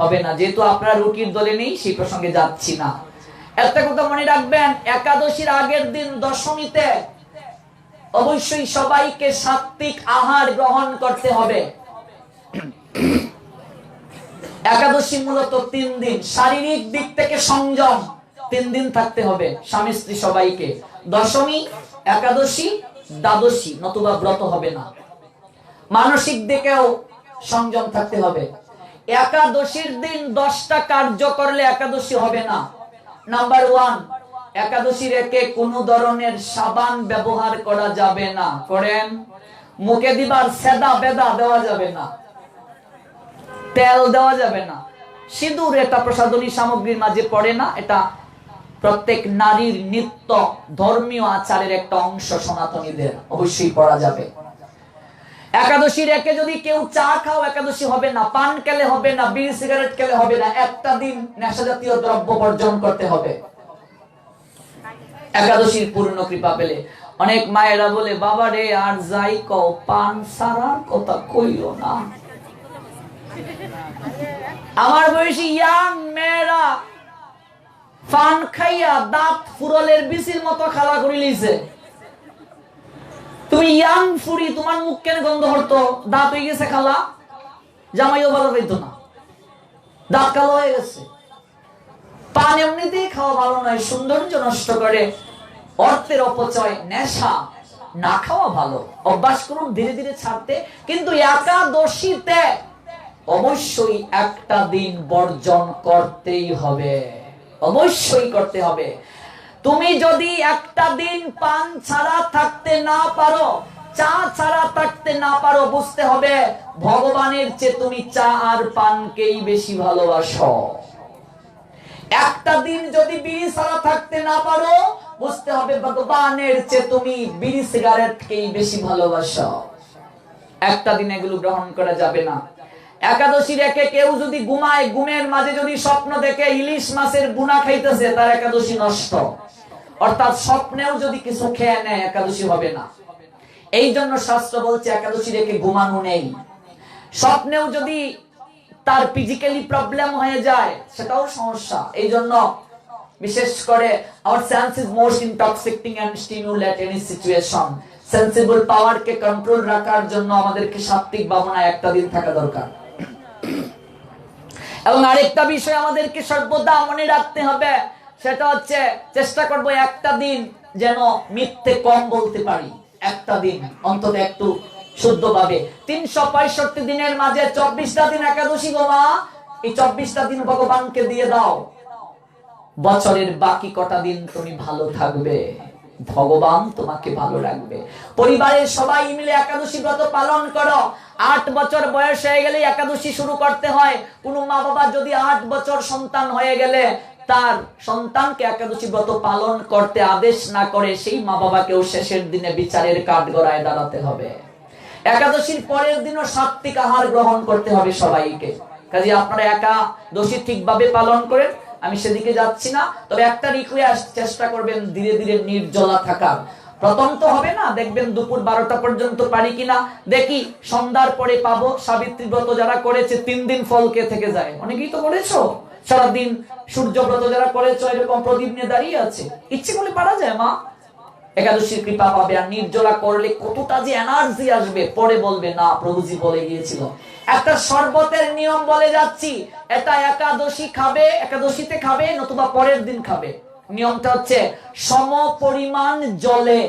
A: হবে না। যেহেতু আপনারা রুটির দলে নেই, সেই প্রসঙ্গে যাচ্ছি না। একটা কথা মনে রাখবেন, একাদশীর আগের দিন দশমীতে অবশ্যই সবাইকে সাত্বিক আহার গ্রহণ করতে হবে। একাদশী মূলত 3 দিন, শারীরিক দিক থেকে সংযম 3 দিন থাকতে হবে স্বামী স্ত্রী সবাইকে। দশমী, একাদশী, দ্বাদশী, নতুবা ব্রত হবে না। মানসিক দিকেও সংযম থাকতে হবে। একাদশীর দিন 10টা কার্য করলে একাদশী হবে না। নাম্বার 1, একাদশীর একে কোন ধরনের সাবান ব্যবহার করা যাবে না। করেন? মুখে দিবার সেদা বেদা দেওয়া যাবে না, তেল দেওয়া যাবে না, সিঁদুর এটা প্রসাধনী সামগ্রীর মাঝে পড়ে না। এটা প্রত্যেক নারীর নিত্য ধর্মীয় আচারের একটা অংশ, সনাতনীদের অবশ্যই পড়া যাবে। একাদশীর একে যদি কেউ চা খাও, একাদশী হবে না। পান খেলে হবে না, বিড়ি সিগারেট খেলে হবে না। একটা দিন নেশা জাতীয় দ্রব্য বর্জন করতে হবে একাদশীর পূর্ণ কৃপা পেলে। অনেক মায়েরা বলে, বাবা রে আর যাই কও, পান সারার কথা কইও না। আমার বয়সী ইয়াং মেয়েরা পান খাইয়া দাঁত ফুরলের বিচির মতো খালা করে লিছে। তুমি ইয়াং ফুরি, তোমার মুখ কেন গন্ধ হতো? দাঁত হয়ে গেছে খালা, জামাইও ভালো পাইতো না, দাঁত কালো হয়ে গেছে। পান এমনিতেই খাওয়া ভালো নয়, সৌন্দর্য নষ্ট করে, অর্থের অপচয়, নেশা। না খাওয়া ভালো, অভ্যাস করুন ধীরে ধীরে ছাড়তে। কিন্তু একাদশীতে অবশ্যই একটা দিন বর্জন করতেই হবে, অবশ্যই করতে হবে। তুমি যদি একটা দিন পান ছাড়া থাকতে না পারো, চা ছাড়া থাকতে না পারো, বুঝতে হবে ভগবানের চেয়ে তুমি চা আর পানকেই বেশি ভালোবাসো। একটা দিন যদি বিড়ি ছাড়া থাকতে না পারো, বুঝতে হবে ভগবানের চেয়ে তুমি বিড়ি সিগারেটকেই বেশি ভালোবাসো। একটা দিন এগুলো গ্রহণ করা যাবে না। একাদশীর একে কেউ যদি ঘুমায়, ঘুমের মাঝে যদি স্বপ্ন দেখে ইলিশ মাছের বুনা খাইতেছে, তার একাদশী নষ্ট। অর্থাৎ স্বপ্নেও যদি কিছু খেয়ে নেয়, একাদশী হবে না। এই জন্য শাস্ত্র বলছে একাদশীর একে ঘুমানো নেই। স্বপ্নেও যদি তার ফিজিক্যালি প্রবলেম হয়ে যায়, সেটাও সমস্যা। এই জন্য বিশেষ করে our sense is most intoxicating and stimulate any situation. Sensible পাওয়ারকে কন্ট্রোল রাখার জন্য আমাদেরকে সাত্বিক ভাবনায় একটা দিন থাকা দরকার। এবং আরেকটা বিষয় আমাদেরকে সর্বদা মনে রাখতে হবে, সেটা হচ্ছে চেষ্টা করব একটা দিন যেন মিথ্যে কম বলতে পারি। একটা দিন অন্তত একটু শুদ্ধভাবে। 365 দিনের মাঝে 24টা দিন একাদশী গোমা, এই 24টা দিন ভগবানকে দিয়ে দাও। বছরের বাকি কটা দিন তুমি ভালো থাকবে, ভগবান তোমাকে ভালো রাখবে। পরিবারের সবাই মিলে একাদশী ব্রত পালন করো। 8 বছর বয়স হয়ে গেলে একাদশী শুরু করতে হয়। কোন মা বাবা যদি 8 বছর সন্তান হয়ে গেলে তার সন্তানকে একাদশী ব্রত পালন করতে আদেশ না করে, সেই মা বাবাকেও শেষের দিনে বিচারের কাঠগড়ায় দাঁড়াতে হবে। একাদশীর পরের দিনও সাত্বিক আহার গ্রহণ করতে হবে সবাইকে। কাজে আপনারা একাদশী ঠিকভাবে পালন করেন, আমি সেদিকে যাচ্ছি না। তবে একটা রিকোয়েস্ট, চেষ্টা করবেন ধীরে ধীরে নির্জলা থাকার। প্রথম তো হবে না, দেখবেন দুপুর 12টা পর্যন্ত পারি কিনা দেখি, সন্ধ্যার পরে পাবো। সাবিত্রী ব্রত যারা করেছে 3 দিন ফল কে থেকে যায়, অনেকেই তো করেছো। সারাদিন সূর্য ব্রত যারা করেছো, এরকম প্রদীপ নিয়ে দাঁড়িয়ে আছে, ইচ্ছে করলে পারা যায় মা, একাদশীর কৃপা পাবে। আর নির্জলা করলে কতটা যে এনার্জি আসবে, পরে বলবে না প্রভুজি বলে গিয়েছিল। একটা শরবতের নিয়ম বলে যাচ্ছি, এটা একাদশী খাবে, একাদশীতে খাবে, নতুবা পরের দিন খাবে। নিয়মটা হচ্ছে সম পরিমাণ জলে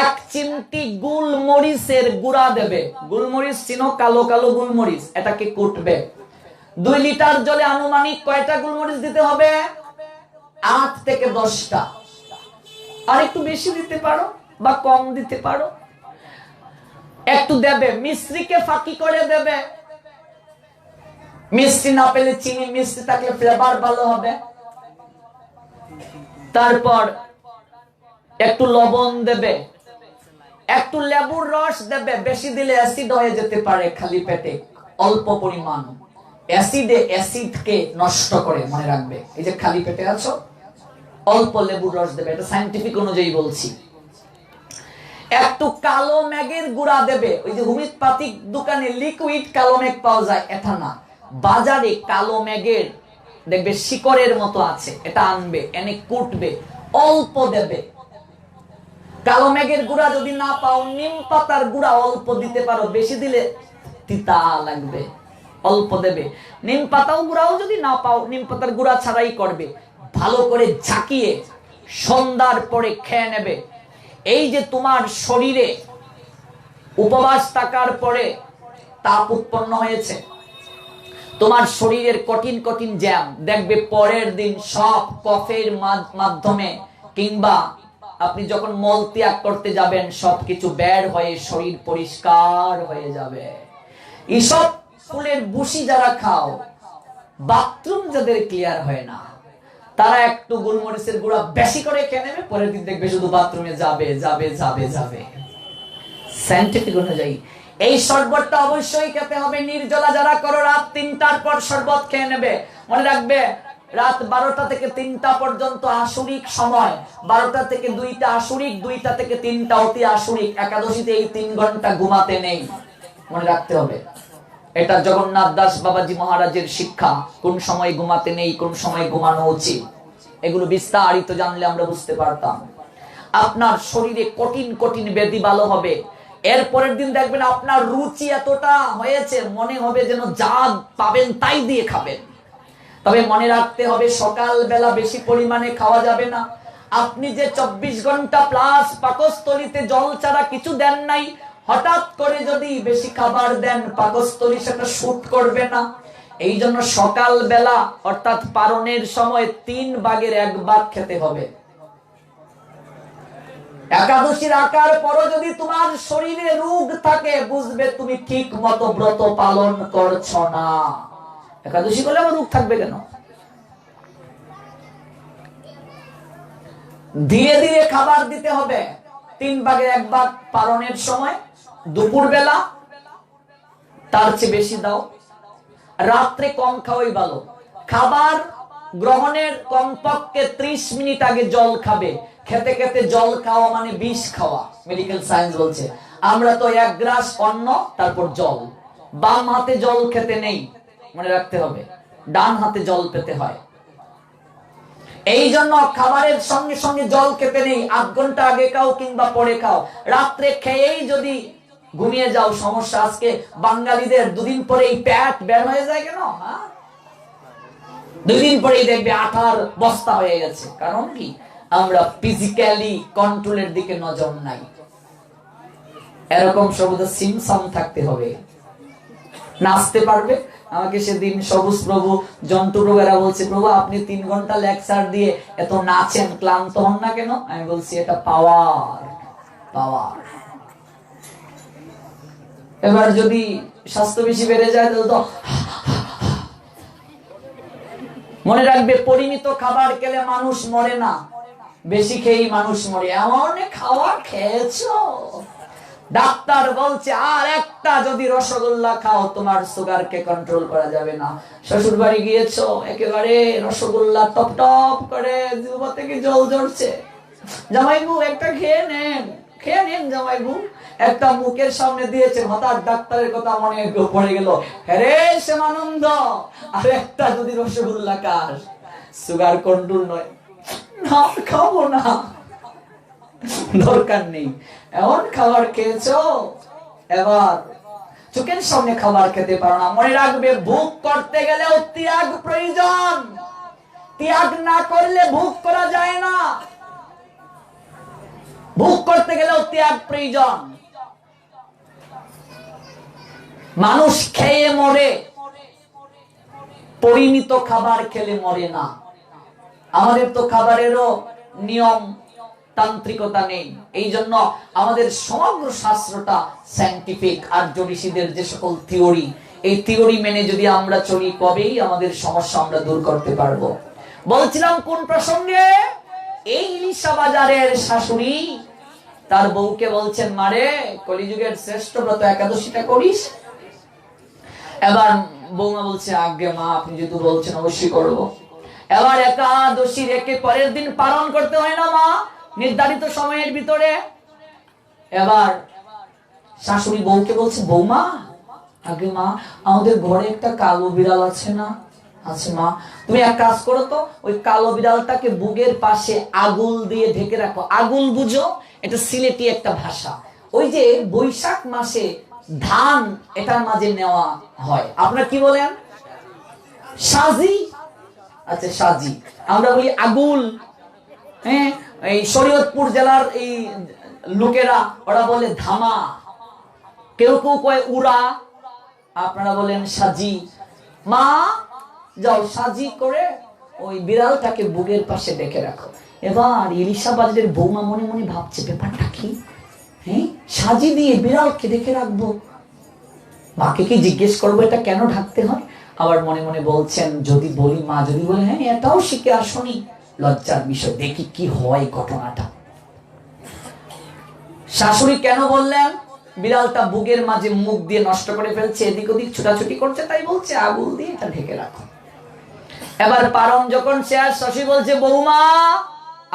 A: 1 চিমটি গুলমরিচের গুঁড়া দেবে। গুলমরিচ চিনো, কালো কালো গুলমরিচ, এটাকে কুটবে। 2 লিটার জলে আনুমানিক কয়টা গুলমরিচ দিতে হবে? 8 থেকে 10টা, আর একটু বেশি দিতে পারো বা কম দিতে পারো, একটু দেবে, মিশ্রিকে ফাঁকি করে দেবে। মিষ্টি না পেলে চিনি, মিষ্টি থাকলে ফ্লেভার ভালো হবে। তারপর একটু লবণ দেবে, একটু লেবুর রস দেবে। বেশি দিলে অ্যাসিড হয়ে যেতে পারে খালি পেটে। অল্প পরিমাণ অ্যাসিডে অ্যাসিডকে নষ্ট করে, মনে রাখবে। এই যে খালি পেটে আছো, অল্প লেবুর রস দেবে, এটা সায়েন্টিফিক অনুযায়ী বলছি। একটু কালো মেঘের গুঁড়া দেবে। ওই যে হোমিওপ্যাথিক দোকানে লিকুইড কালো মেঘ পাওয়া যায়, এটা না, বাজারে কালো মেঘের দেখবে শিকড়ের মতো আছে, এটা আনবে, এনে কুটবে, অল্প দেবে। কালো মেঘের গুঁড়া যদি না পাও, নিম পাতার গুঁড়া অল্প দিতে পারো, বেশি দিলে তিতা লাগবে, অল্প দেবে। নিম পাতাও গুঁড়াও যদি না পাও, নিম পাতার গুঁড়া ছাড়াই করবে। ভালো করে ঝাঁকিয়ে সন্ধ্যার পরে খেয়ে নেবে। এই যে তোমার শরীরে উপবাস থাকার পরে তাপ উৎপন্ন হয়েছে, তোমার শরীরের কঠিন কঠিন জ্যাম দেখবে পরের দিন সব কফের মাধ্যমে কিংবা আপনি যখন মল ত্যাগ করতে যাবেন সবকিছু বের হয়ে শরীর পরিষ্কার হয়ে যাবে। এইসব ফুলের বুশি যারা খাও, বাথরুম যাদের ক্লিয়ার হয় না, তারা একটু গোলমরিচের গুঁড়া বেশি করে খেয়ে নেবে, পরের দিন দেখবে শুধু বাথরুমে যাবে যাবে যাবে যাবে। সায়েন্টিফিক অনুযায়ী এই শরবতটা অবশ্যই খেতে হবে। নির্জলা যারা করো, রাত 3টার পর শরবত খেয়ে নেবে। মনে রাখবে, রাত 12টা থেকে 3টা পর্যন্ত আসরিক সময়, 12টা থেকে 2টা আসরিক, 2টা থেকে 3টা অতি আসরিক। একাদশীতে এই 3 ঘন্টা ঘুমাতে নেই, মনে রাখতে হবে। এটা জগন্নাথ দাস বাবাজি মহারাজের শিক্ষা। কোন সময় ঘুমাতে নেই, কোন সময় ঘুমানো উচিত, এগুলো বিস্তারিত জানলে আমরা বুঝতে পারতাম। আপনার শরীরে কঠিন কঠিন ব্যাধি ভালো হবে। এরপরের দিন দেখবেন আপনার রুচি এতটা হয়েছে, মনে হবে যেন যা পাবেন তাই দিয়ে খাবেন। তবে মনে রাখতে হবে, সকাল বেলা বেশি পরিমাণে খাওয়া যাবে না। আপনি যে 24 ঘন্টা প্লাস পাকস্থলীতে জল ছাড়া কিছু দেন নাই, হঠাৎ করে যদি বেশি খাবার দেন, পাকস্থলী সেটা শুট করবে না। এই জন্য সকাল বেলা অর্থাৎ পারণের সময় 3 ভাগের 1 ভাগ খেতে হবে। একাদশী রাখার পরও যদি তোমার শরীরে রোগ থাকে, বুঝবে তুমি ঠিক মতো ব্রত পালন করছো না। একাদশী করলে আমার রোগ থাকবে কেন? ধীরে ধীরে খাবার দিতে হবে। 3 ভাগের 1 ভাগ পারণের সময়, দুপুর বেলা তার চেয়ে বেশি দাও, রাত্রে কম খাওয়াই ভালো। খাবার গ্রহণের কমপক্ষে 30 মিনিট আগে জল খাবে। খেতে খেতে জল খাওয়া মানে বিষ খাওয়া, মেডিকেল সায়েন্স বলছে। আমরা তো 1 গ্লাস অন্ন তারপর জল। বাম হাতে জল খেতে নেই, মনে রাখতে হবে, ডান হাতে জল পেতে হয়। এই জন্য খাবারের সঙ্গে সঙ্গে জল খেতে নেই। 8 ঘন্টা আগে খাও কিংবা পরে খাও। রাত্রে খেয়েই যদি ঘুমিয়ে যাও সমস্যা। আজকে বাঙালিদের 2 দিন পরেই পেট বের হয়ে যায় কেন? 2 দিন পরেই দেখবে আঠার বস্তা হয়ে গেছে। কারণ কি? আমরা ফিজিক্যালি কন্ট্রোলের দিকে নজর নাই। এরকম সবুজ সিমসাম থাকতে হবে। নাচতে পারবে। আমাকে সেদিন সবুজ প্রভু জন্টু রোগেরা বলছে, প্রভু আপনি 3 ঘন্টা লেকচার দিয়ে এত নাচেন, ক্লান্ত হন না কেন? আমি বলছি এটা পাওয়ার, পাওয়ার। এবার যদি স্বাস্থ্য বেশি বেড়ে যায় তাহলে তো মনে রাখবে, পরিমিত খাবার খেলে মানুষ মরে না, বেশি খেয়েই মানুষ মরে। এমন খাবার খেয়েছো, ডাক্তার বলছে আর একটা যদি রসগোল্লা খাও তোমার সুগারকে কন্ট্রোল করা যাবে না। শ্বশুর বাড়ি গিয়েছো, একেবারে রসগোল্লা টপ টপ করে জিহ্বা থেকে জল ঝরছে, জামাইবু একটা খেয়ে নেন, খেয়ে নেন জামাইবু। একটা মুখের সামনে দিয়েছে, হঠাৎ ডাক্তারের কথা মনে পড়ে গেল, হ্যারে শ্যামানন্দ, আর একটা যদি রসগোল্লা খাস, সুগার কন্ট্রোল নয়, না খাবো না, দরকার নেই। এমন খাবার খেয়েছো, এবার চোখের সামনে খাবার খেতে পারো না। মনে রাখবে, ভোগ করতে গেলেও ত্যাগ প্রয়োজন। ত্যাগ না করলে ভোগ করা যায় না। ভোগ করতে গেলেও ত্যাগ প্রয়োজন। মানুষ খেয়ে মরে, পরিমিত খাবার খেলে মরে না। আমাদের তো খাবারেরও নিয়ম তান্ত্রিকতা নেই, এই জন্য আমাদের সমগ্র শাস্ত্রটা সায়েন্টিফিক। আর্য ঋষিদের যে সকল থিওরি, এই থিওরি মেনে যদি আমরা চলি, কবেই আমাদের সমস্যা আমরা দূর করতে পারবো। বলছিলাম কোন প্রসঙ্গে? এই ইলিশা বাজারের শাশুড়ি তার বউকে বলছেন, মারে কলিযুগের শ্রেষ্ঠ ব্রত একাদশীটা করিস। এবার বৌমা বলছে, আজ্ঞে মা, আপনি যেহেতু বলছেন অবশ্যই করব। এবার একাদশী রেখে পরের দিন পালন করতে হয় না মা, নির্ধারিত সময়ের ভিতরে। এবার শাশুড়ি বউকে বলছে, বৌমা, আগে মা, আমাদের ঘরে একটা কালো বিড়াল আছে না? আছে মা। তুমি এক কাজ করো তো, ওই কালো বিড়ালটাকে বুকের পাশে আগুল দিয়ে ঢেকে রাখো। আগুল বুঝো? এটা সিলেটি একটা ভাষা। ওই যে বৈশাখ মাসে ধান এটার মাঝে নেওয়া হয়, আপনারা কি বলেন? সাজি। আচ্ছা, সাজি। আমরা বলি আগুল। হ্যাঁ, এই শরীয়তপুর জেলার এই লোকেরা ওরা বলে ধামা, কেউ কেউ কয় উড়া, আপনারা বলেন সাজি। মা, যাও সাজি করে ওই বিড়ালটাকে বুকের পাশে ডেকে রাখো। এবার ইলিশা বাজারের বৌমা মনে মনে ভাবছে, ব্যাপারটা কি? হ্যাঁ, সাজি দিয়ে বিড়ালকে ডেকে রাখবো, মাকে কি জিজ্ঞেস করবো এটা কেন ঢাকতে হয়? আবার মনে মনে বলছেন, যদি বলি, মা যদি বলে হ্যাঁ এটাও শিখে আসনি, লজ্জার বিষয়, দেখি কি হয় ঘটনাটা। শাশুড়ি কেন বললেন? বিড়ালটা বুকের মাঝে মুখ দিয়ে নষ্ট করে ফেলছে, এদিক ওদিক ছুটাছুটি করছে, তাই বলছে আগুল দিয়ে এটা ঢেকে রাখো। এবার পারণ যখন শেষ, শশী বলছে, বৌমা,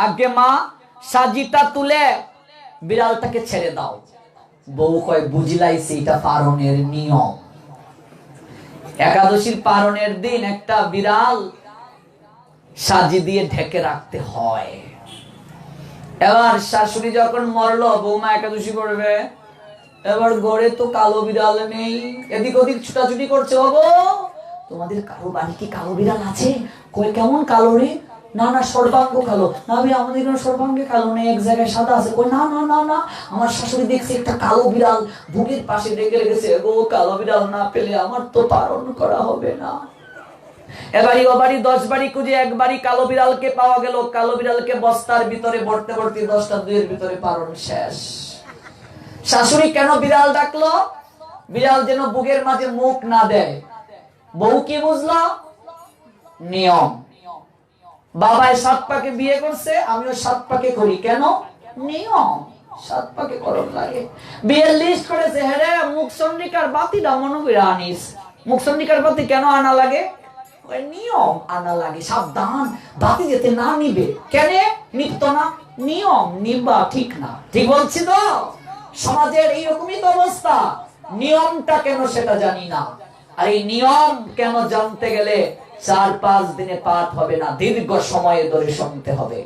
A: আগে মা, সাজিটা তুলে বিড়ালটাকে ছেড়ে দাও। বউ কয়, বুঝলাইছি, এটা পারণের নিয়ম। একাদশীর পারণের দিন একটা বিড়াল সাজি দিয়ে ঢেকে রাখতে হয়। এবার শাশুড়ি যখন মরলো, বৌমা একাদশী করবে। এবার ঘরে তো কালো বিড়াল নেই, এদিক ওদিক ছুটাছুটি করছে। ওগো, তোমাদের কারো বাড়ি কি কালো বিড়াল আছে? কই, কেমন কালো রে? না না, সর্বাঙ্গ কালো। না ভাই, আমাদের কোনো সর্বাঙ্গে কালো নেই, এক জায়গায় সাদা আছে। কই, না না না না, আমার শাশুড়ি দেখছে একটা কালো বিড়াল বুকের পাশে রেখে রেখেছে। গো, কালো বিড়াল না পেলে আমার তো পালন করা হবে না। এবারই ওবারই 10 বাড়ি খুঁজে একবারই কালো বিড়ালকে পাওয়া গেল। কালো বিড়ালকে বস্তার ভিতরে ভরতে ভরতে 10টা 2-এর ভিতরে পালন শেষ। শাশুড়ি কেন বিড়াল ডাকলো? বিড়াল যেন বুকের মাঝে মুখ না দেয়। বউ কি বুঝলো? নিয়ম। বাবায় 7 পাকে বিয়ে করছে, আমিও 7 পাকে করি। কেন? নিয়ম। 7 পাকে করণ লাগে। বিয়ের লিস্ট করেছে, হ্যাঁ মুখ চন্ডিকার বাতিটা মনে করে আনিস। মুখ চন্ডিকার বাতি কেন আনা লাগে? নিয়ম আনা লাগে, সাবধান, বাতি যেতে না নিবে। কেন নিত্য না? নিয়ম নিবা, ঠিক না? ঠিক বলছি তো? সমাজের এইরকমই তো অবস্থা। নিয়মটা কেন সেটা জানি না। আর এই নিয়ম কেন জানতে গেলে 4-5 দিনে পাঠ হবে না, দীর্ঘ সময় ধরে শুনতে হবে।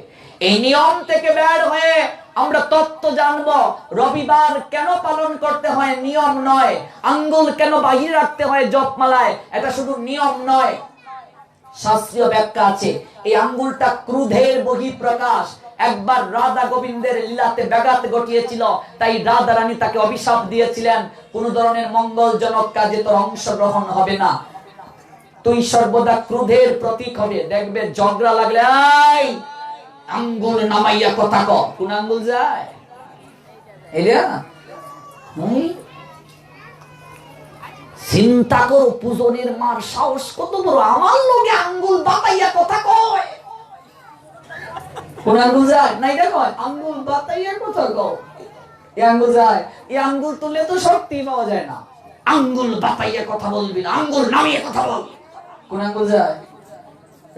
A: এই নিয়ম থেকে বের হয়ে আমরা তত্ত্ব জানবো। রবিবার কেন পালন করতে হয়? নিয়ম নয়। আঙ্গুল কেন বাহির রাখতে হয় জপমালায়? এটা শুধু নিয়ম নয়, শাস্ত্রীয় ব্যাখ্যা আছে। এই আঙ্গুলটা ক্রোধের বহিঃপ্রকাশ। একবার রাধা গোবিন্দের লীলাতে ব্যাঘাত ঘটিয়েছিল, তাই রাধা রানী তাকে অভিশাপ দিয়েছিলেন, কোন ধরনের মঙ্গলজনক কাজে তোর অংশগ্রহণ হবে না, তুই সর্বদা ক্রোধের প্রতীক হবে। দেখবে ঝগড়া লাগলে এই আঙ্গুল নামাইয়া কথা কও। কোন আঙ্গুল যায়? এইটা চিন্তা করো, পূজনের মার সাহস কত বড়, আমার লোকে আঙ্গুল বাতাইয়া কথা কয়। কোন আঙ্গুল যায়? না, এটা কয় আঙ্গুল বাতাইয়া কথা কও। এই আঙ্গুল যায়? এই আঙ্গুল তুললে তো শক্তি পাওয়া যায় না। আঙ্গুল বাতাইয়া কথা বলবি না, আঙ্গুল নামিয়ে কথা বল। কোন আঙ্গুল যায়?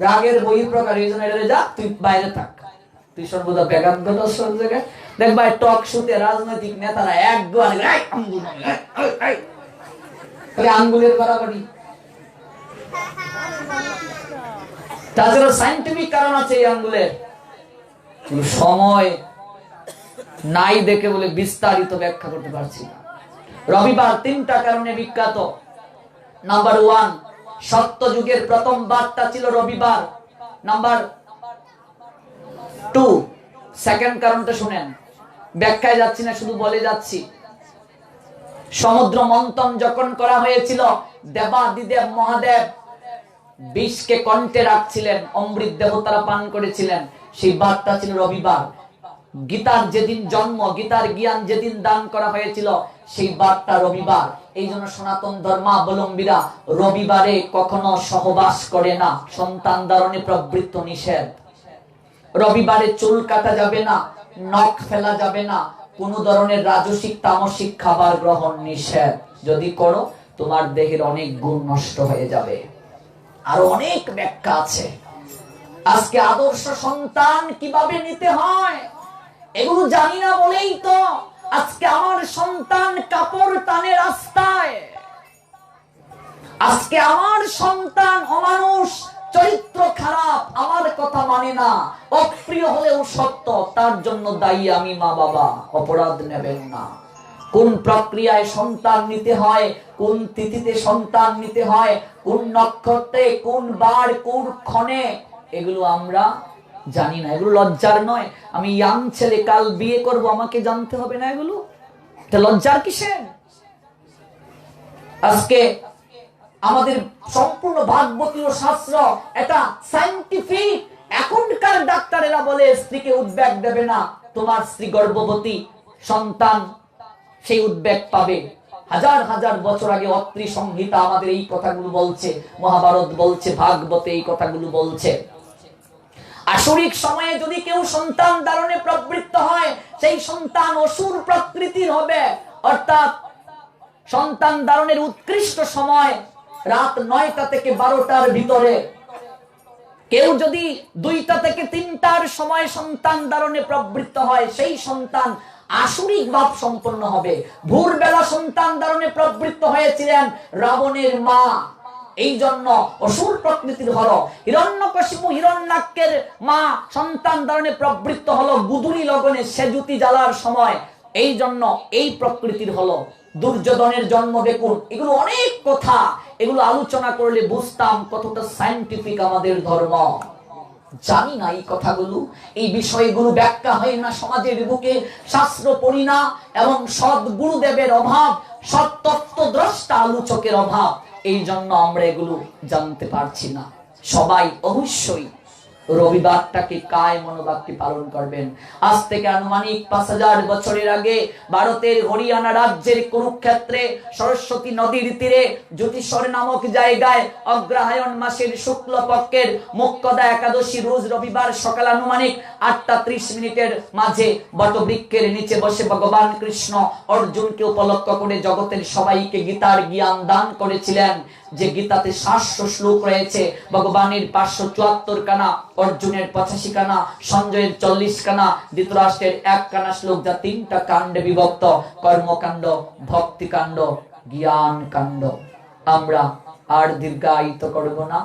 A: রাগের বহিঃপ্রকাশ। এই জন্য এটা যা, তুই বাইরে থাক, তুই সর্বদা ব্যাঘাত ঘটাস সব জায়গায়। দেখবা টক শুতে রাজনৈতিক নেতারা একবার আঙ্গুল নামিয়ে আঙ্গুলের বাড়াবাড়ি। তাছাড়া সাইন্টিফিক কারণ আছে এই আঙ্গুলের, সময় নাই দেখে বলে বিস্তারিত ব্যাখ্যা করতে পারছি না। রবিবার 3টা কারণে বিখ্যাত। নাম্বার 1, সত্য যুগের প্রথম বারটা ছিল রবিবার। নাম্বার 2, সেকেন্ড কারণটা শুনেন, ব্যাখ্যায় যাচ্ছি না, শুধু বলে যাচ্ছি। সমুদ্র মন্থন যখন করা হয়েছিল, দেবাদিদেব মহাদেব বিষকে কণ্ঠে রাখছিলেন, অমৃত দেবতারা পান করেছিলেন। সেই বারটা ছিল রবিবার। গীতার যেদিন জন্ম, গীতার জ্ঞান যেদিন দান করা হয়েছিল, সেই বারটা রবিবার। এই জন্য সনাতন ধর্মাবলম্বীরা রবিবারে কখনো সহবাস করে না, সন্তান ধারণে প্রবৃত্ত নিষেধ। রবিবারে চুল কাটা যাবে না, নখ ফেলা যাবে না, কোন ধরনের রাজসিক তামসিক খাবার গ্রহণ নিষেধ। যদি করো তোমার দেহের অনেক গুণ নষ্ট হয়ে যাবে। আর অনেক ব্যাখ্যা আছে। আজকে আদর্শ সন্তান কিভাবে নিতে হয় এগুলো জানি না বলেই তো আজকে আমার সন্তান কাপড় টানে রাস্তায়। আজকে আমার সন্তান অমানুষ, চরিত্র খারাপ, আমার কথা মানে না, অপ্রিয় হলেও সত্য, তার জন্য দায়ী আমি মা বাবা। অপরাধ নেবেন না। কোন প্রক্রিয়ায় সন্তান নিতে হয়, কোন তিথিতে সন্তান নিতে হয়, কোন নক্ষত্রে, কোন বার, কোন ক্ষণে, এগুলো আমরা জানি না। এগুলো লজ্জার নয়। আমি ইয়াং ছেলে, কাল বিয়ে করব, আমাকে জানতে হবে না এগুলো? এটা লজ্জার কিসের? আজকে আমাদের সম্পূর্ণ ভাগবতীয় শাস্ত্র এটা সায়েন্টিফিক। এখনকার ডাক্তারেরা বলে স্ত্রীকে উদ্বেগ দেবে না, তোমার স্ত্রী গর্ভবতী, সন্তান সেই উদ্বেগ পাবে। হাজার হাজার বছর আগে অত্রি সংহিতা আমাদের এই কথাগুলো বলছে, মহাভারত বলছে, ভাগবতে এই কথাগুলো বলছে। আসরিক সময়ে যদি কেউ সন্তান ধারণে প্রবৃত্ত হয়, সেই সন্তান অসুর প্রকৃতির হবে। অর্থাৎ সন্তান ধারণের উৎকৃষ্ট সময় রাত 9টা থেকে 12টার ভিতরে। কেউ যদি 2টা থেকে 3টার সময় সন্তান ধারণে প্রবৃত্ত হয়, সেই সন্তান আসুরিক ভাব সম্পন্ন হবে। ভোরবেলা সন্তান ধারণে প্রবৃত্ত হয়েছিলেন রাবণের মা, এই জন্য অসুর প্রকৃতির হলো। হিরণ্যকশিপু হিরণ্যাক্ষের মা সন্তান ধারণে প্রবৃত্ত হলো গুদুরি লগনে, সেজুতি জ্বালার সময়, এই জন্য এই প্রকৃতির হলো। দুর্যোধনের জন্ম দেখুন। এগুলো অনেক কথা, এগুলো আলোচনা করলে বুঝতাম কতটা সায়েন্টিফিক আমাদের ধর্ম। জানি না এই কথাগুলো, এই বিষয়গুলো ব্যাখ্যা হয় না সমাজের বুকে। শাস্ত্র পড়ি না এবং সৎ গুরুদেবের অভাব, সৎ তত্ত্বদ্রষ্টা আলোচকের অভাব, এই জন্য আমরা এগুলো জানতে পারছি না। সবাই অবশ্যই রবিবারটাকে কায় মনোবাক্যে পালন করবেন। আজ থেকে আনুমানিক 5000 বছরের আগে ভারতের হরিয়ানা রাজ্যের কুরুক্ষেত্রে সরস্বতী নদীর তীরে জ্যোতিষর নামক জায়গায় অগ্রহায়ণ মাসের শুক্ল পক্ষের মোক্ষদা একাদশী রোজ রবিবার সকাল আনুমানিক 8:30 মাঝে বটবৃক্ষের নিচে বসে ভগবান কৃষ্ণ অর্জুনকে উপলক্ষ করে জগতের সবাইকে গীতার জ্ঞান দান করেছিলেন। যে গীতাতে 700 শ্লোক রয়েছে, ভগবানের 574 কানা, অর্জুনের 85 কানা, সঞ্জয়ের 40 কানা, ধৃতরাষ্ট্রের 1 কানা শ্লোক, যা 3টা কাণ্ডে বিভক্ত: কর্মকাণ্ড, ভক্তিকাণ্ড, জ্ঞান কাণ্ড। আমরা আর দীর্ঘায়িত করব না।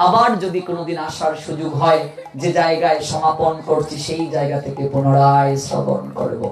A: আবার যদি কোনোদিন আসার সুযোগ হয়, যে জায়গায় সমাপন করছি সেই জায়গা থেকে পুনরায় শ্রবণ করব।